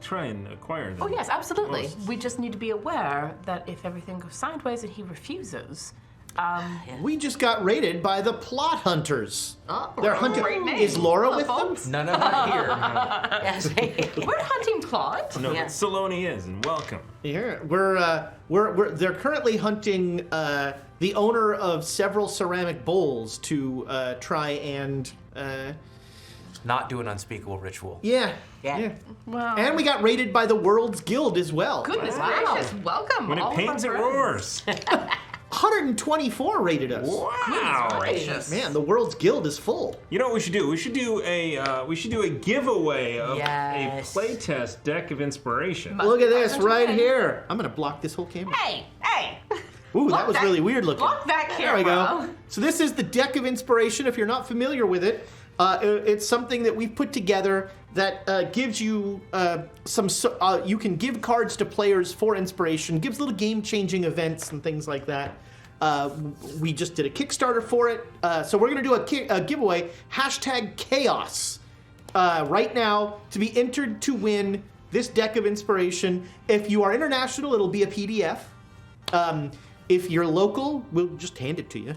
F: try and acquire them.
B: Oh yes, absolutely.
F: Most.
B: We just need to be aware that if everything goes sideways and he refuses,
A: We just got raided by the Plot Hunters.
B: Oh,
A: They're hunting.
B: great name.
A: Is Laura
B: Hello,
A: with
B: folks.
A: them?
E: None of them here.
D: Yes.
B: We're hunting Plot.
F: No,
D: Yeah.
F: but Saloni is, and welcome.
A: Yeah, they're currently hunting the owner of several ceramic bowls to try and
E: Not do an unspeakable ritual.
A: yeah.
B: Wow.
A: And we got raided by the World's Guild as well.
B: Goodness gracious, welcome.
C: When it
B: all of our
C: pains, it
B: friends.
C: roars.
A: 124 raided us.
C: Wow.
B: Gracious.
A: Man, the World's Guild is full.
F: You know what we should do? We should do a giveaway of
D: Yes.
F: a playtest deck of inspiration.
A: Look at this
B: Must be
A: right
B: fun.
A: here. I'm gonna block this whole camera.
B: Hey.
A: Ooh, that
B: block
A: was
B: that-
A: really weird looking.
B: Block that
A: There we
B: camera.
A: go. So this is the deck of inspiration. If you're not familiar with it, it's something that we've put together that gives you you can give cards to players for inspiration, gives little game-changing events and things like that. We just did a Kickstarter for it, so we're gonna do a giveaway. #Chaos right now to be entered to win this deck of inspiration. If you are international, it'll be a PDF. If you're local, we'll just hand it to you.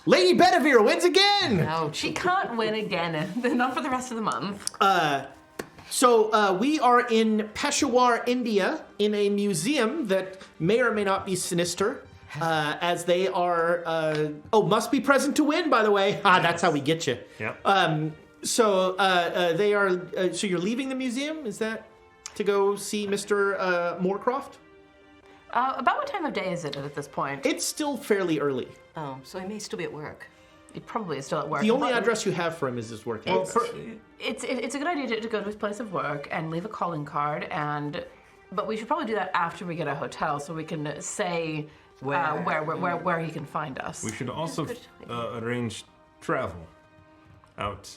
A: Lady Bedivere wins again!
B: No, she can't win again. Not for the rest of the month.
A: So we are in Peshawar, India, in a museum that may or may not be sinister, as they are. Must be present to win, by the way. That's how we get you.
F: Yep.
A: So they are. So you're leaving the museum? Is that to go see Mr. Moorcroft?
B: About what time of day is it at this point?
A: It's still fairly early.
D: Oh, so he may still be at work.
B: He probably is still at work.
A: The only
B: but
A: address you have for him is his work
F: Well,
A: address.
B: It's a good idea to go to his place of work and leave a calling card, but we should probably do that after we get a hotel so we can say where he can find us.
F: we should also arrange travel out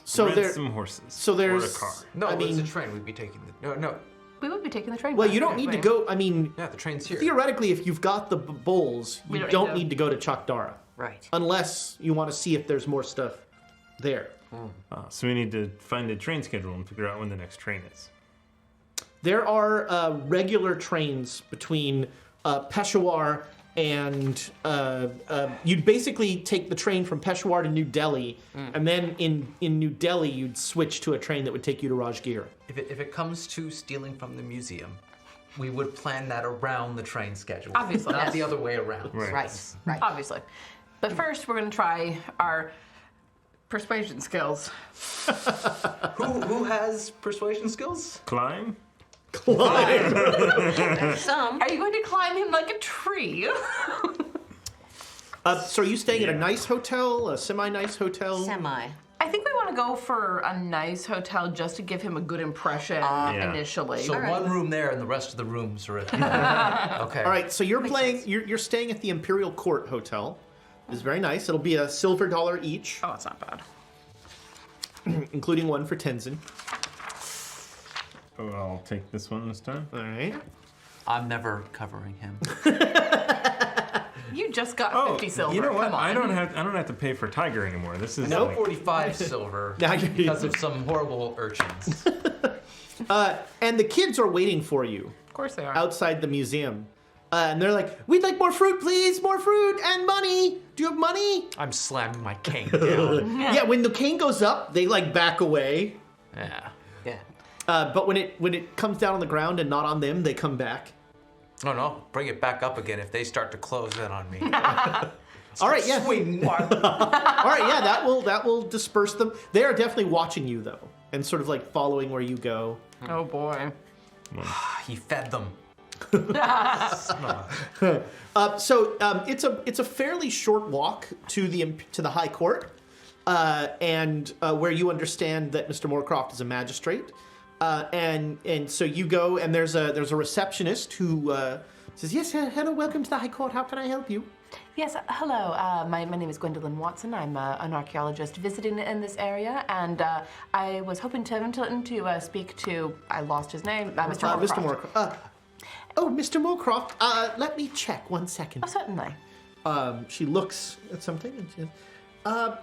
A: So
F: rent
A: there.
F: some horses.
A: So there's.
F: or a car.
E: No,
A: I
E: it's
A: mean,
E: a train. We'd be taking the. No.
B: We would be taking the train.
A: well,
B: back,
A: you don't need to
B: wouldn't we?
A: go. I mean,
E: Yeah, the train's here.
A: theoretically, if you've got the bowls,
B: We
A: you
B: don't
A: don't
B: need to-
A: need to go to Chakdara.
D: Right.
A: Unless you want to see if there's more stuff there.
F: So we need to find a train schedule and figure out when the next train is.
A: There are regular trains between Peshawar and you'd basically take the train from Peshawar to New Delhi, and then in New Delhi you'd switch to a train that would take you to Rajgir.
E: If it comes to stealing from the museum, we would plan that around the train schedule.
B: Obviously,
E: Not
B: yes.
E: the other way around.
D: Right.
B: Obviously. But first, we're going to try our persuasion skills.
E: Who has persuasion skills?
F: Climb?
D: Some.
B: Are you going to climb him like a tree?
A: So are you staying at a
F: Yeah.
A: nice hotel, a semi-nice hotel?
D: Semi.
B: I think we want to go for a nice hotel just to give him a good impression
F: Yeah.
B: initially.
E: So one room there and the rest of the rooms are at. Okay.
A: All right, so you're you're staying at the Imperial Court Hotel. It's very nice. It'll be a silver dollar each,
B: Oh, it's not bad.
A: including one for Tenzin.
F: Oh, I'll take this one this time.
A: All right.
E: I'm never covering him.
B: You just got 50 silver.
F: You know what?
B: Come on.
F: I don't have to pay for Tiger anymore. This is
E: No
F: like,
E: 45 silver
A: Now you're-
E: because of some horrible urchins.
A: And the kids are waiting for you
B: Of course they are.
A: outside the museum. And they're like, we'd like more fruit, please, more fruit and money. Do you have money?
E: I'm slamming my cane down.
A: Yeah, when the cane goes up, they like back away.
E: Yeah.
D: Yeah.
A: But when it comes down on the ground and not on them, they come back.
E: No, bring it back up again if they start to close in on me.
A: All right, yeah.
E: Swing.
A: All right, yeah, that will disperse them. They are definitely watching you though, and sort of like following where you go.
B: Oh boy.
E: He fed them.
A: It's a fairly short walk to the High Court, and where you understand that Mr. Moorcroft is a magistrate, and so you go and there's a receptionist who says, "Yes, hello, welcome to the High Court. How can I help you?"
B: Yes, hello. My name is Gwendolyn Watson. I'm an archaeologist visiting in this area, and I was hoping to speak to, I lost his name, Mr. Moorcroft.
A: Mr. Moorcroft. Mr. Moorcroft, let me check 1 second.
B: Oh, certainly.
A: She looks at something and she says,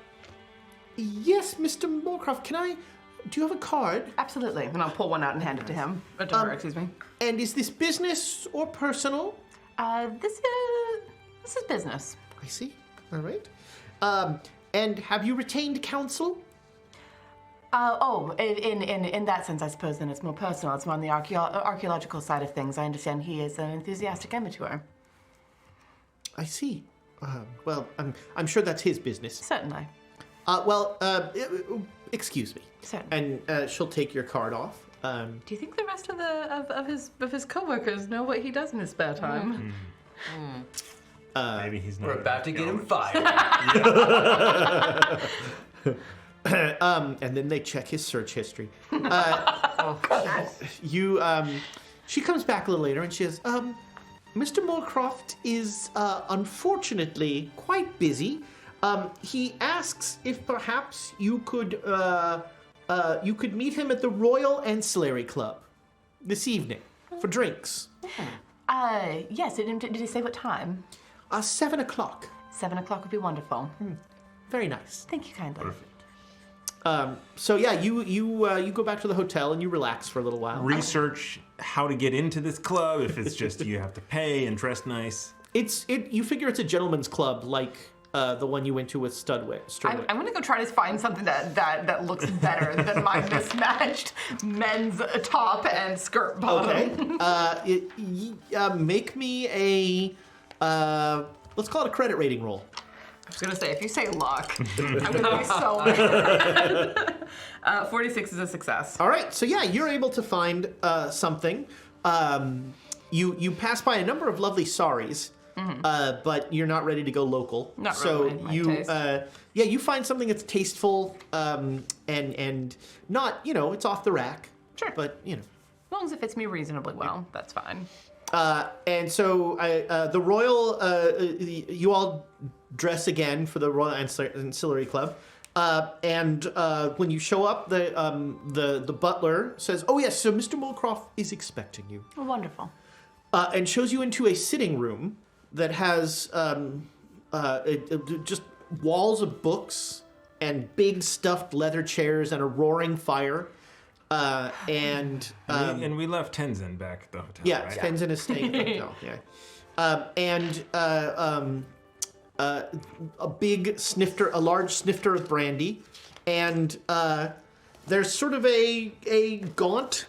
A: yes, Mr. Moorcroft, do you have a card?
B: Absolutely. And I'll pull one out and hand it to him. To her, excuse me.
A: And is this business or personal?
B: This is business.
A: I see. All right. And have you retained counsel?
B: In that sense, I suppose then it's more personal. It's more on the archaeological side of things. I understand he is an enthusiastic amateur.
A: I see. Well, I'm sure that's his business.
B: Certainly.
A: Excuse me.
B: Certainly.
A: And she'll take your card off.
B: Do you think the rest of his coworkers know what he does in his spare time?
F: Maybe he's not.
E: We're about to get him fired.
A: And then they check his search history. She comes back a little later and she says, Mr. Moorcroft is unfortunately quite busy. He asks if perhaps you could meet him at the Royal Ancillary Club this evening for drinks.
B: Yes. Did he say what time?
A: 7 o'clock.
B: 7 o'clock would be wonderful.
A: Very nice.
B: Thank you kindly.
F: Perfect.
A: So yeah, you go back to the hotel and you relax for a little while.
F: Research how to get into this club. If it's just you have to pay and dress nice.
A: You figure it's a gentleman's club like the one you went to with Studwick.
B: I'm gonna go try to find something that looks better than my mismatched men's top and skirt bottom.
A: Okay. Make me a let's call it a credit rating roll.
B: I was gonna say, if you say luck, I'm gonna be so mad. 46 is a success.
A: All right, so yeah, you're able to find something. You pass by a number of lovely saris, but you're not ready to go local.
B: Not
A: so
B: really my
A: you,
B: taste.
A: you find something that's tasteful and not, it's off the rack.
B: Sure.
A: But
B: As long as it fits me reasonably well, that's fine.
A: And so the Royal, you all dress again for the Royal Ancillary Club. And when you show up, the butler says, "Oh yes, so Mr. Moorcroft is expecting you."
B: Oh, wonderful.
A: And shows you into a sitting room that has just walls of books and big stuffed leather chairs and a roaring fire. And
F: we left Tenzin back at the hotel.
A: yeah,
F: right?
A: Tenzin is staying at the hotel. Yeah. A big snifter, a large snifter of brandy, and there's sort of a gaunt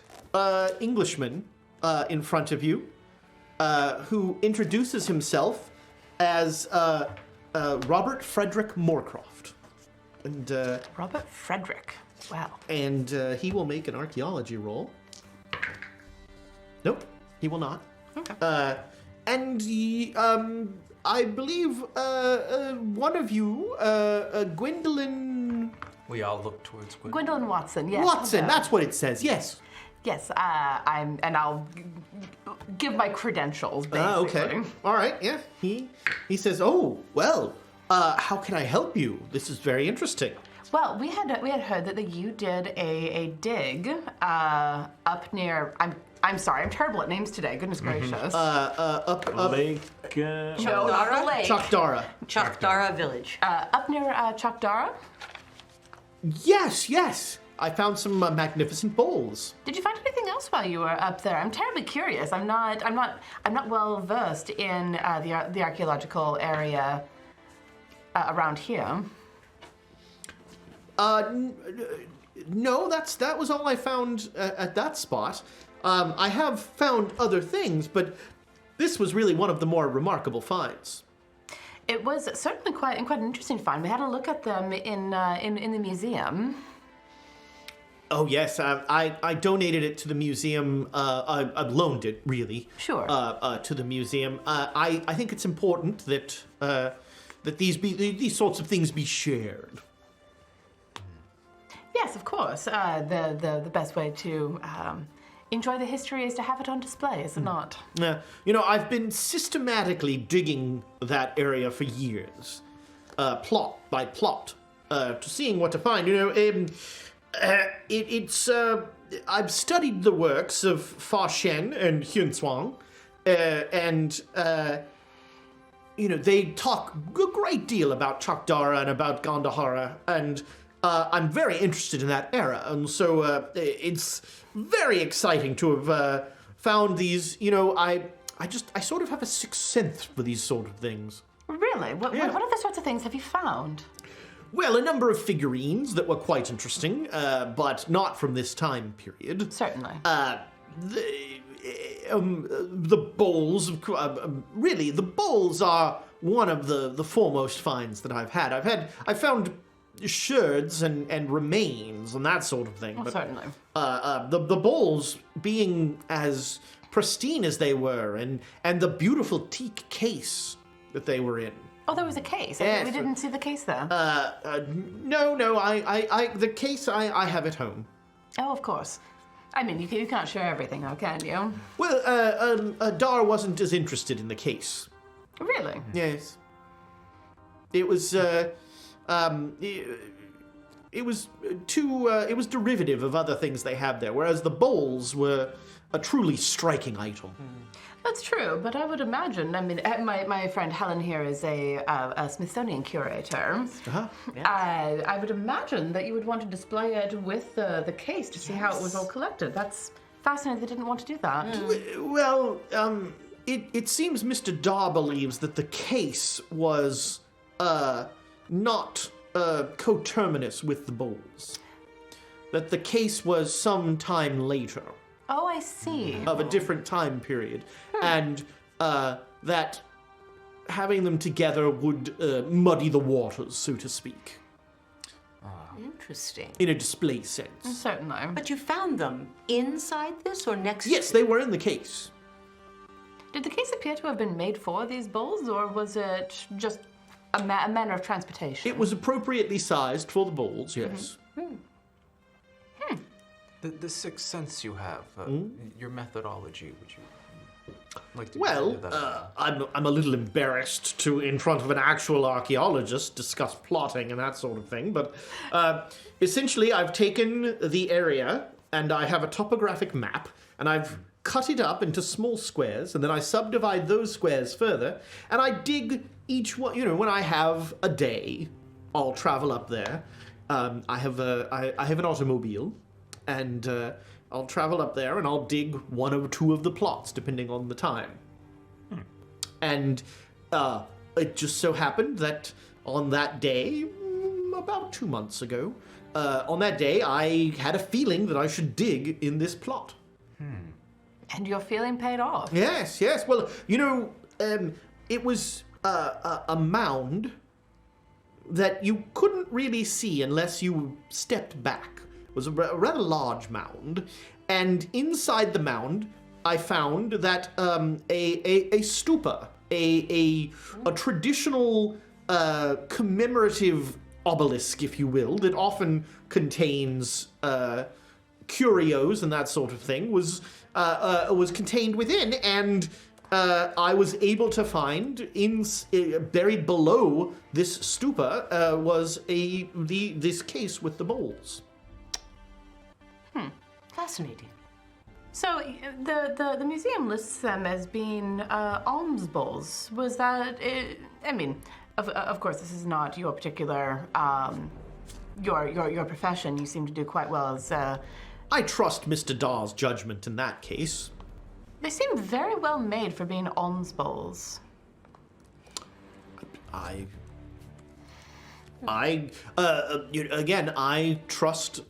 A: Englishman in front of you who introduces himself as Robert Frederick Moorcroft. And
B: Robert Frederick. Wow.
A: And he will make an archaeology roll. Nope, he will not.
B: Okay.
A: And I believe one of you, Gwendolyn
E: We all look towards Gwendolyn.
B: Gwendolyn Watson, yes.
A: Watson.
B: hello.
A: That's what it says. Yes.
B: Yes, I'll give my credentials, basically.
A: Okay. All right. Yeah. He says, "Oh, well, how can I help you? This is very interesting."
B: Well, we had heard that you did a dig up near. I'm sorry, I'm terrible at names today. Goodness gracious.
A: Up
F: Lake.
B: No, not the lake.
A: Chakdara.
D: Chakdara village.
B: Up near Chakdara.
A: Yes. I found some magnificent bowls.
B: Did you find anything else while you were up there? I'm terribly curious. I'm not well versed in the archaeological area around here.
A: No, that was all I found at that spot. I have found other things, but this was really one of the more remarkable finds.
B: It was certainly quite an interesting find. We had a look at them in the museum.
A: Oh yes, I donated it to the museum. I loaned it, really.
B: Sure.
A: To the museum. I think it's important that these sorts of things be shared.
B: Yes, of course. The best way to enjoy the history is to have it on display, is it not?
A: I've been systematically digging that area for years, plot by plot, to seeing what to find. I've studied the works of Fa Shen and Hyun Swang, and they talk a great deal about Chakdara and about Gandhara, and I'm very interested in that era, and so it's very exciting to have found these. I sort of have a sixth sense for these sort of things.
B: Really? What other sorts of things have you found?
A: Well, a number of figurines that were quite interesting, but not from this time period.
B: Certainly.
A: The bowls, really, the bowls are one of the foremost finds that I've had. I've found sherds and remains and that sort of thing.
B: Well,
A: but,
B: certainly.
A: The bowls being as pristine as they were, and the beautiful teak case that they were in.
B: Oh, there was a case.
A: Yes.
B: We didn't see the case there.
A: No, the case I have at home.
B: Oh, of course. I mean, you can't share everything, though, can you?
A: Well, Dar wasn't as interested in the case.
B: Really?
A: Yes. It was, it was derivative of other things they have there, whereas the bowls were a truly striking item.
B: That's true, but I would imagine, I mean, my friend Helen here is a Smithsonian curator.
A: Uh-huh.
B: I would imagine that you would want to display it with the case to see how it was all collected. That's fascinating they didn't want to do that.
A: Well, it seems Mr. Dar believes that the case was not coterminous with the bowls. That the case was some time later.
B: Oh, I see.
A: Of a different time period. And that having them together would muddy the waters, so to speak.
D: Interesting.
A: In a display sense.
B: Certainly.
D: But you found them inside this or next
A: Yes,
D: to
A: they were in the case.
B: Did the case appear to have been made for these bowls, or was it just a manner of transportation?
A: It was appropriately sized for the bowls, yes.
E: The sixth sense you have, your methodology, would you like to
A: Well,
E: consider that?
A: I'm a little embarrassed to, in front of an actual archaeologist, discuss plotting and that sort of thing, but essentially I've taken the area and I have a topographic map and I've cut it up into small squares and then I subdivide those squares further and I dig each one, when I have a day, I'll travel up there. I have an automobile. And I'll travel up there and I'll dig one or two of the plots, depending on the time. And it just so happened that on that day, about 2 months ago, on that day, I had a feeling that I should dig in this plot.
B: And your feeling paid off.
A: Yes. Well, it was a mound that you couldn't really see unless you stepped back. It was a rather large mound, and inside the mound, I found that a stupa, a traditional commemorative obelisk, if you will, that often contains curios and that sort of thing, was contained within, and I was able to find buried below this stupa was this case with the bowls.
D: Fascinating.
B: So the museum lists them as being alms bowls. Was that? I mean, of course, this is not your particular your profession. You seem to do quite well as.
A: I trust Mr. Dar's judgment in that case.
B: They seem very well made for being alms bowls.
A: Again, I trust.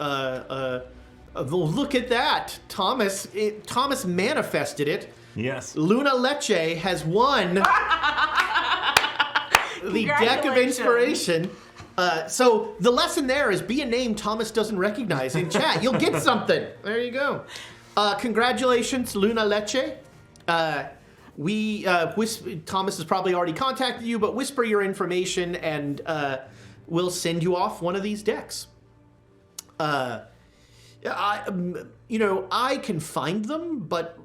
A: Look at that, Thomas. Thomas manifested it.
F: Yes.
A: Luna Leche has won the deck of inspiration. So the lesson there is be a name Thomas doesn't recognize in chat. You'll get something. There you go. Congratulations, Luna Leche. Thomas has probably already contacted you, but whisper your information and we'll send you off one of these decks. I can find them, but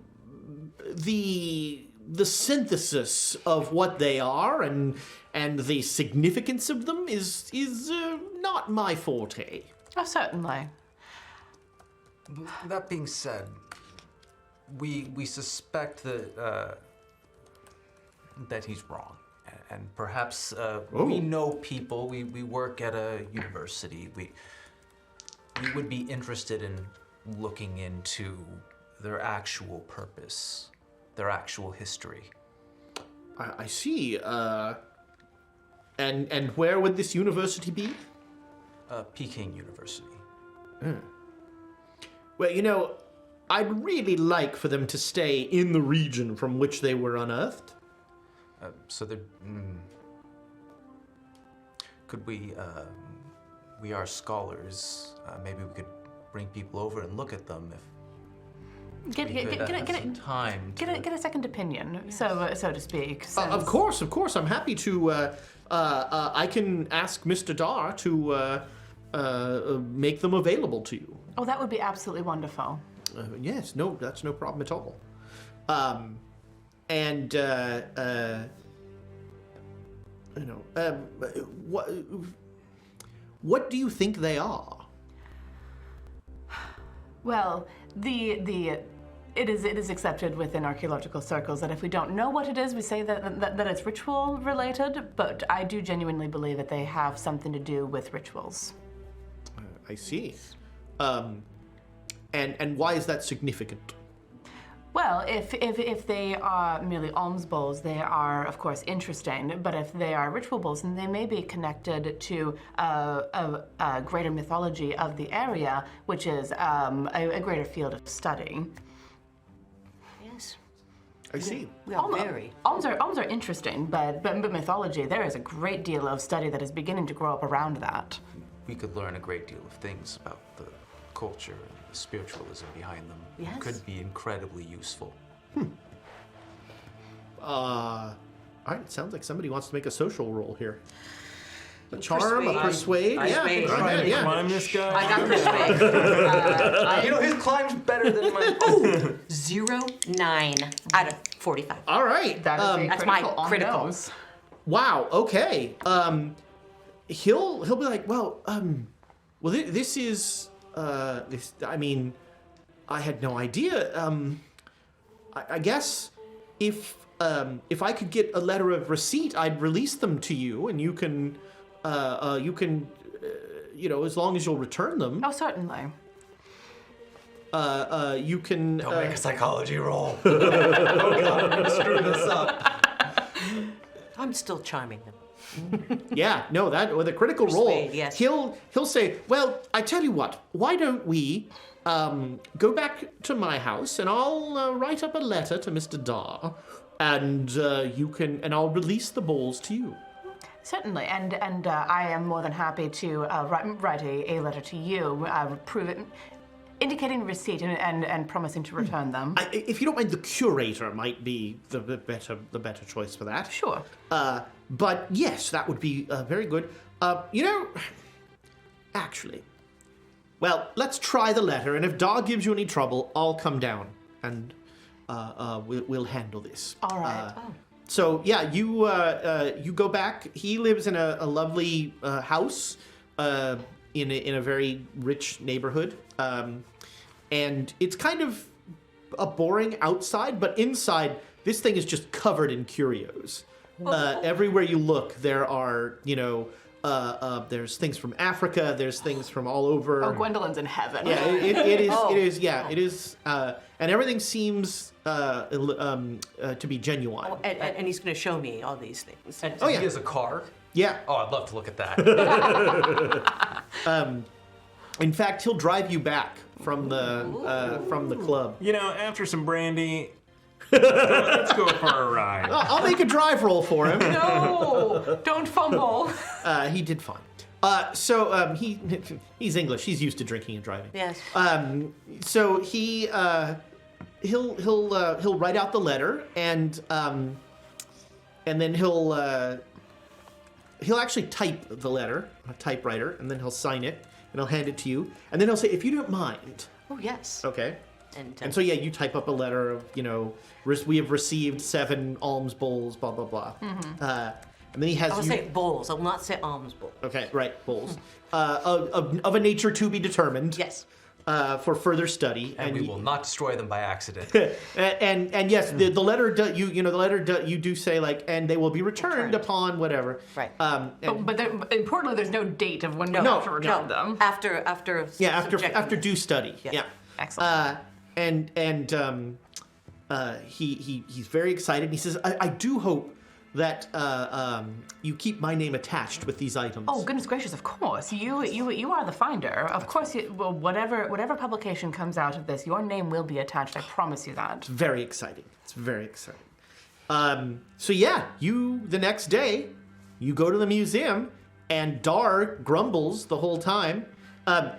A: the synthesis of what they are and the significance of them is not my forte.
B: Oh, certainly.
E: That being said, we suspect that he's wrong, and perhaps we know people. We work at a university. We would be interested in looking into their actual purpose their actual history.
A: I see. And where would this university be?
E: Peking University.
A: Well, I'd really like for them to stay in the region from which they were unearthed.
E: Could we are scholars. Maybe we could bring people over and look at them if
B: Get a second opinion, so to speak.
A: Of course. I'm happy to. I can ask Mr. Dar to make them available to you.
B: Oh, that would be absolutely wonderful.
A: Yes, no, that's no problem at all. What do you think they are?
B: Well, it is accepted within archaeological circles that if we don't know what it is, we say that it's ritual related. But I do genuinely believe that they have something to do with rituals.
A: I see. And why is that significant?
B: Well, if they are merely alms bowls, they are, of course, interesting. But if they are ritual bowls, then they may be connected to a greater mythology of the area, which is a greater field of study.
D: Yes.
A: I see.
D: We are very.
B: Alms are interesting, but mythology, there is a great deal of study that is beginning to grow up around that.
E: We could learn a great deal of things about the culture and the spiritualism behind them.
D: Yes.
E: Could be incredibly useful.
A: All right, it sounds like somebody wants to make a social roll here. A charm, a persuade.
D: I
A: yeah,
D: persuade.
A: go ahead, yeah.
F: Climb this guy.
D: I got persuade.
E: His climb's better than mine.
D: 09 out of 45.
A: All right.
B: That is
D: That's my
B: on
D: critical.
B: those.
A: Wow. Okay. He'll be like, well, this is this. I mean, I had no idea. I guess if I could get a letter of receipt, I'd release them to you, and you can, as long as you'll return them.
B: Oh, certainly.
A: You can.
E: Don't make a psychology roll. Oh God, I'm gonna screw this up.
D: I'm still charming them.
A: Yeah, no, that with a critical roll,
D: Persuade, yes.
A: he'll say, well, I tell you what, why don't we go back to my house and I'll write up a letter to Mr. Dar, and I'll release the balls to you.
B: Certainly, and I am more than happy to write a letter to you, prove it, indicating receipt and promising to return them.
A: If you don't mind, the curator might be the better choice for that.
B: Sure.
A: But yes, that would be very good. Actually, well, let's try the letter, and if Dar gives you any trouble, I'll come down and we'll handle this.
B: All right.
A: So yeah, you go back. He lives in a lovely house in a very rich neighborhood, and it's kind of a boring outside, but inside this thing is just covered in curios. Everywhere you look, there are there's things from Africa. There's things from all over.
B: Oh, Gwendolyn's in heaven.
A: Yeah, it is. It is. Yeah, it is. And everything seems to be genuine.
D: Oh, and he's going to show me all these things.
E: And
A: Oh, yeah.
E: he has a car.
A: Yeah.
E: Oh, I'd love to look at that.
A: In fact, he'll drive you back from the club.
F: After some brandy, let's go for a ride.
A: I'll make a drive roll for him.
B: No, don't fumble.
A: He did fine. He's English. He's used to drinking and driving.
D: Yes.
A: So he'll write out the letter, and then he'll actually type the letter on a typewriter, and then he'll sign it, and he'll hand it to you, and then he'll say, if you don't mind.
D: Oh, yes.
A: Okay.
D: And
A: so, yeah, you type up a letter of, we have received 7 alms bowls, blah, blah, blah.
B: Mm-hmm.
A: And then he has
D: I will say bowls. I will not say alms bowl.
A: Okay, right, bowls. Of a nature to be determined.
D: Yes.
A: For further study.
E: And we will not destroy them by accident.
A: and yes, the letter you do say, like, and they will be returned upon whatever.
D: Right.
B: But importantly, there's no date of when you
A: No,
B: have to return them.
D: After
A: Yeah,
D: subjecting
A: after
D: them.
A: due study.
D: Yes.
A: Yeah.
B: Excellent.
A: he's very excited. He says, I do hope that you keep my name attached with these items.
B: Oh, goodness gracious, of course. You are the finder. Of course, whatever publication comes out of this, your name will be attached. I promise you that.
A: It's very exciting. It's very exciting. So yeah, the next day, you go to the museum, and Dar grumbles the whole time.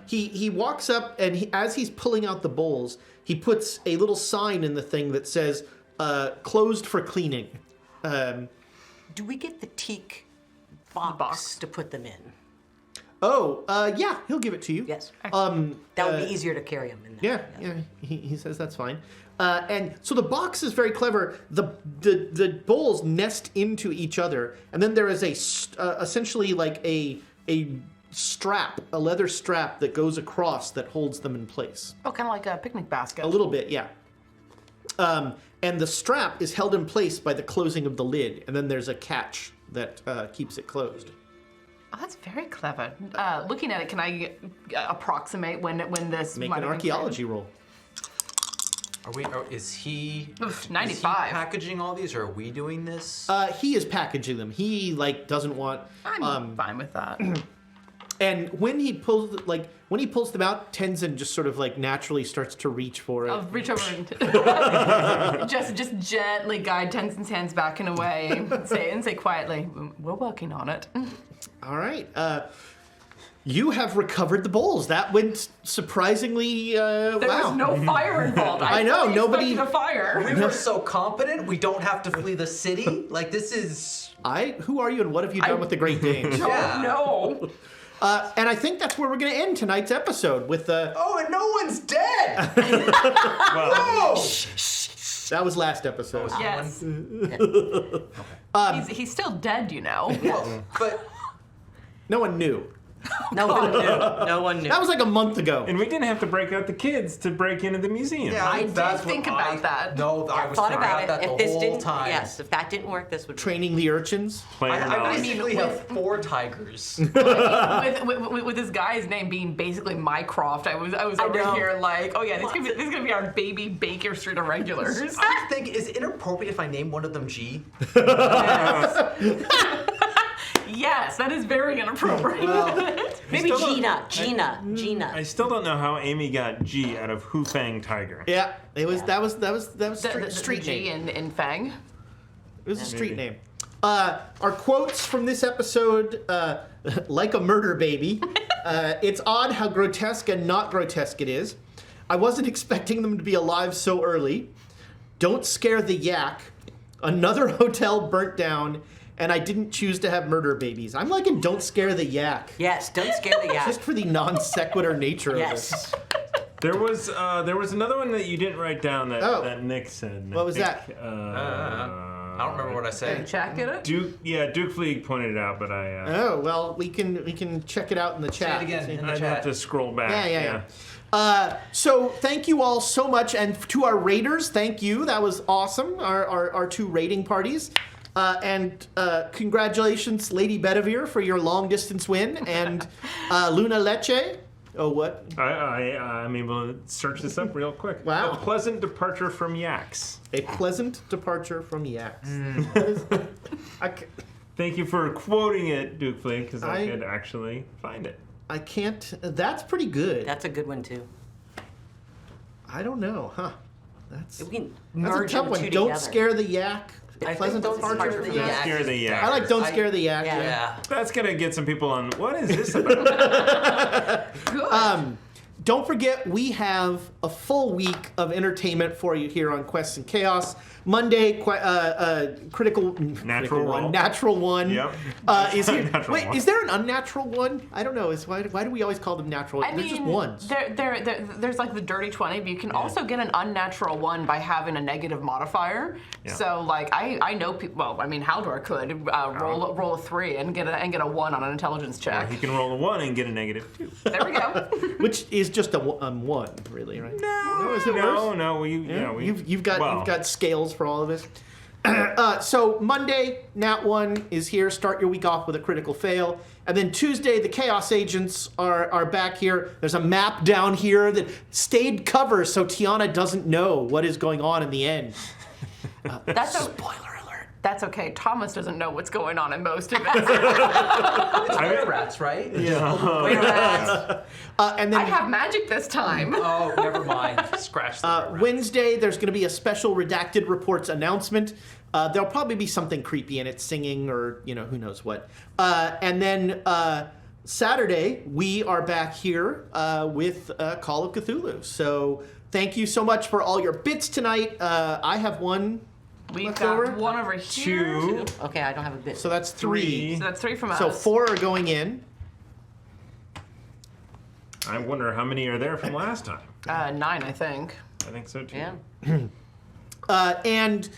A: He walks up, and as he's pulling out the bowls, he puts a little sign in the thing that says, closed for cleaning.
D: Do we get the teak box to put them in?
A: Oh, yeah, he'll give it to you.
D: Yes. That would be easier to carry them in there.
A: Yeah. He says that's fine. And so the box is very clever. The bowls nest into each other, and then there is essentially like a strap, a leather strap that goes across that holds them in place.
B: Oh, kind of like a picnic basket.
A: A little bit, yeah. And the strap is held in place by the closing of the lid, and then there's a catch that keeps it closed.
B: Oh, that's very clever. Looking at it, can I approximate when this
A: Make
B: might
A: an
B: have been
A: archaeology roll.
E: Is he
B: 95.
E: Is he packaging all these, or are we doing this?
A: He is packaging them. He doesn't want.
B: I'm fine with that.
A: And when he pulls them out, Tenzin just sort of naturally starts to reach for it.
B: I'll reach over and just gently guide Tenzin's hands back and away and say quietly, "We're working on it."
A: All right. You have recovered the bowls. That went surprisingly
B: There was no fire involved.
A: I know, nobody-
B: expected a fire.
E: We were so competent, we don't have to flee the city. This is.
A: Who are you, and what have you done with the Great Danes?
E: Yeah.
B: No.
A: And I think that's where we're going to end tonight's episode with the.
E: Oh, and no one's dead.
C: Well,
E: No.
A: That was last episode.
B: Yes. He's still dead, you know.
E: Well, but
A: No one knew.
D: No one knew. No one knew.
A: That was like a month ago.
C: and we didn't have to break out the kids to break into the museum.
E: yeah,
B: I did
E: that's
B: think
E: what
B: about that.
E: No, I was
D: Thought
E: thinking
D: about it.
E: that
D: If
E: the
D: this
E: whole
D: didn't,
E: time.
D: yes, if that didn't work, this would.
A: Training the urchins.
C: Playing
E: I
C: mouse.
E: basically have 4 tigers.
B: with this guy's name being basically Mycroft, I was over
D: know.
B: here like, oh yeah, this is gonna be our baby Baker Street of regulars.
E: I was thinking, is it inappropriate if I name one of them G?
B: Yes, that is very inappropriate.
D: Maybe
C: still don't-
D: Gina.
C: I still don't know how Amy got G out of Hu Fang Tiger.
A: Yeah, it was. That was
B: The
A: street
B: G
A: name.
B: in Fang.
A: It was a street name. Our quotes from this episode, like a murder baby. It's odd how grotesque and not grotesque it is. I wasn't expecting them to be alive so early. Don't scare the yak. Another hotel burnt down, and I didn't choose to have murder babies. I'm liking Don't Scare the Yak.
D: Yes, don't scare the yak.
A: Just for the non sequitur nature of
D: Yes.
A: it.
C: There was another one that you didn't write down that Nick said.
A: What was that?
E: I don't remember what I said.
B: Check it.
C: Duke Fleeg pointed it out, but I.
A: Oh, well, we can check it out in the chat.
E: Say it again in the
C: I'd
E: chat.
C: have to scroll back.
A: Yeah. So thank you all so much, and to our raiders, thank you. That was awesome. Our 2 raiding parties. And congratulations, Lady Bedivere, for your long distance win, and Luna Leche. Oh, what?
C: I'm able to search this up real quick.
A: Wow.
C: A pleasant departure from yaks.
A: A pleasant departure from yaks.
C: Thank you for quoting it, Duke Fleeg, because I
A: I-
C: could actually find it.
A: I can't. That's pretty good.
D: That's a good one too.
A: I don't know, huh?
D: We can
A: That's a
D: merge
A: tough
D: them
A: one.
D: two
A: Don't
D: together.
A: scare the yak.
E: I
A: Pleasant
E: think Don't
A: departure
E: Scare
A: from
E: the
A: yak.
E: Yak.
C: Scare the yak.
A: I like Don't Scare the Yak.
D: yeah.
E: Yeah.
C: That's gonna get some people on. What is this about?
B: Good.
A: Don't forget, we have a full week of entertainment for you here on Quests and Chaos. Monday, critical
C: Roll.
A: natural one.
C: Yep.
A: Is here.
C: Natural
A: Wait,
C: one.
A: is there an unnatural one? I don't know. Why do we always call them natural?
B: I
A: There's
B: mean,
A: just ones.
B: there's like the dirty 20, but you can also get an unnatural one by having a negative modifier.
C: Yeah.
B: So like I know people. Well, I mean Haldor could roll a 3 and get a 1 on an intelligence check.
C: He can roll a 1 and get a -2.
B: There we go.
A: Which is just a 1, really, right? No, is it worse?
C: No.
A: You've got scales for all of this. So Monday, Nat 1 is here. Start your week off with a critical fail. And then Tuesday, the Chaos Agents are back here. There's a map down here that stayed cover so Tiana doesn't know what is going on in the end. Spoiler alert.
B: That's okay. Thomas doesn't know what's going on in most of it.
E: It's were rats, right?
F: Yeah.
E: Were rats.
A: And then
B: I have magic this time.
E: Oh, never mind. Scratch the were rats.
A: Wednesday, there's going to be a special redacted reports announcement. There'll probably be something creepy in it, singing or, who knows what. And then Saturday, we are back here with Call of Cthulhu. So thank you so much for all your bits tonight. I have one
B: We've
A: left
B: got
A: over.
B: one over here.
F: Two.
D: Okay, I don't have a bit.
A: So that's three.
B: So that's 3 from us.
A: So 4 are going in.
F: I wonder how many are there from last time.
B: 9, I think.
F: I think so too.
D: Yeah.
A: And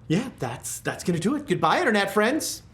A: yeah, that's going to do it. Goodbye, Internet friends.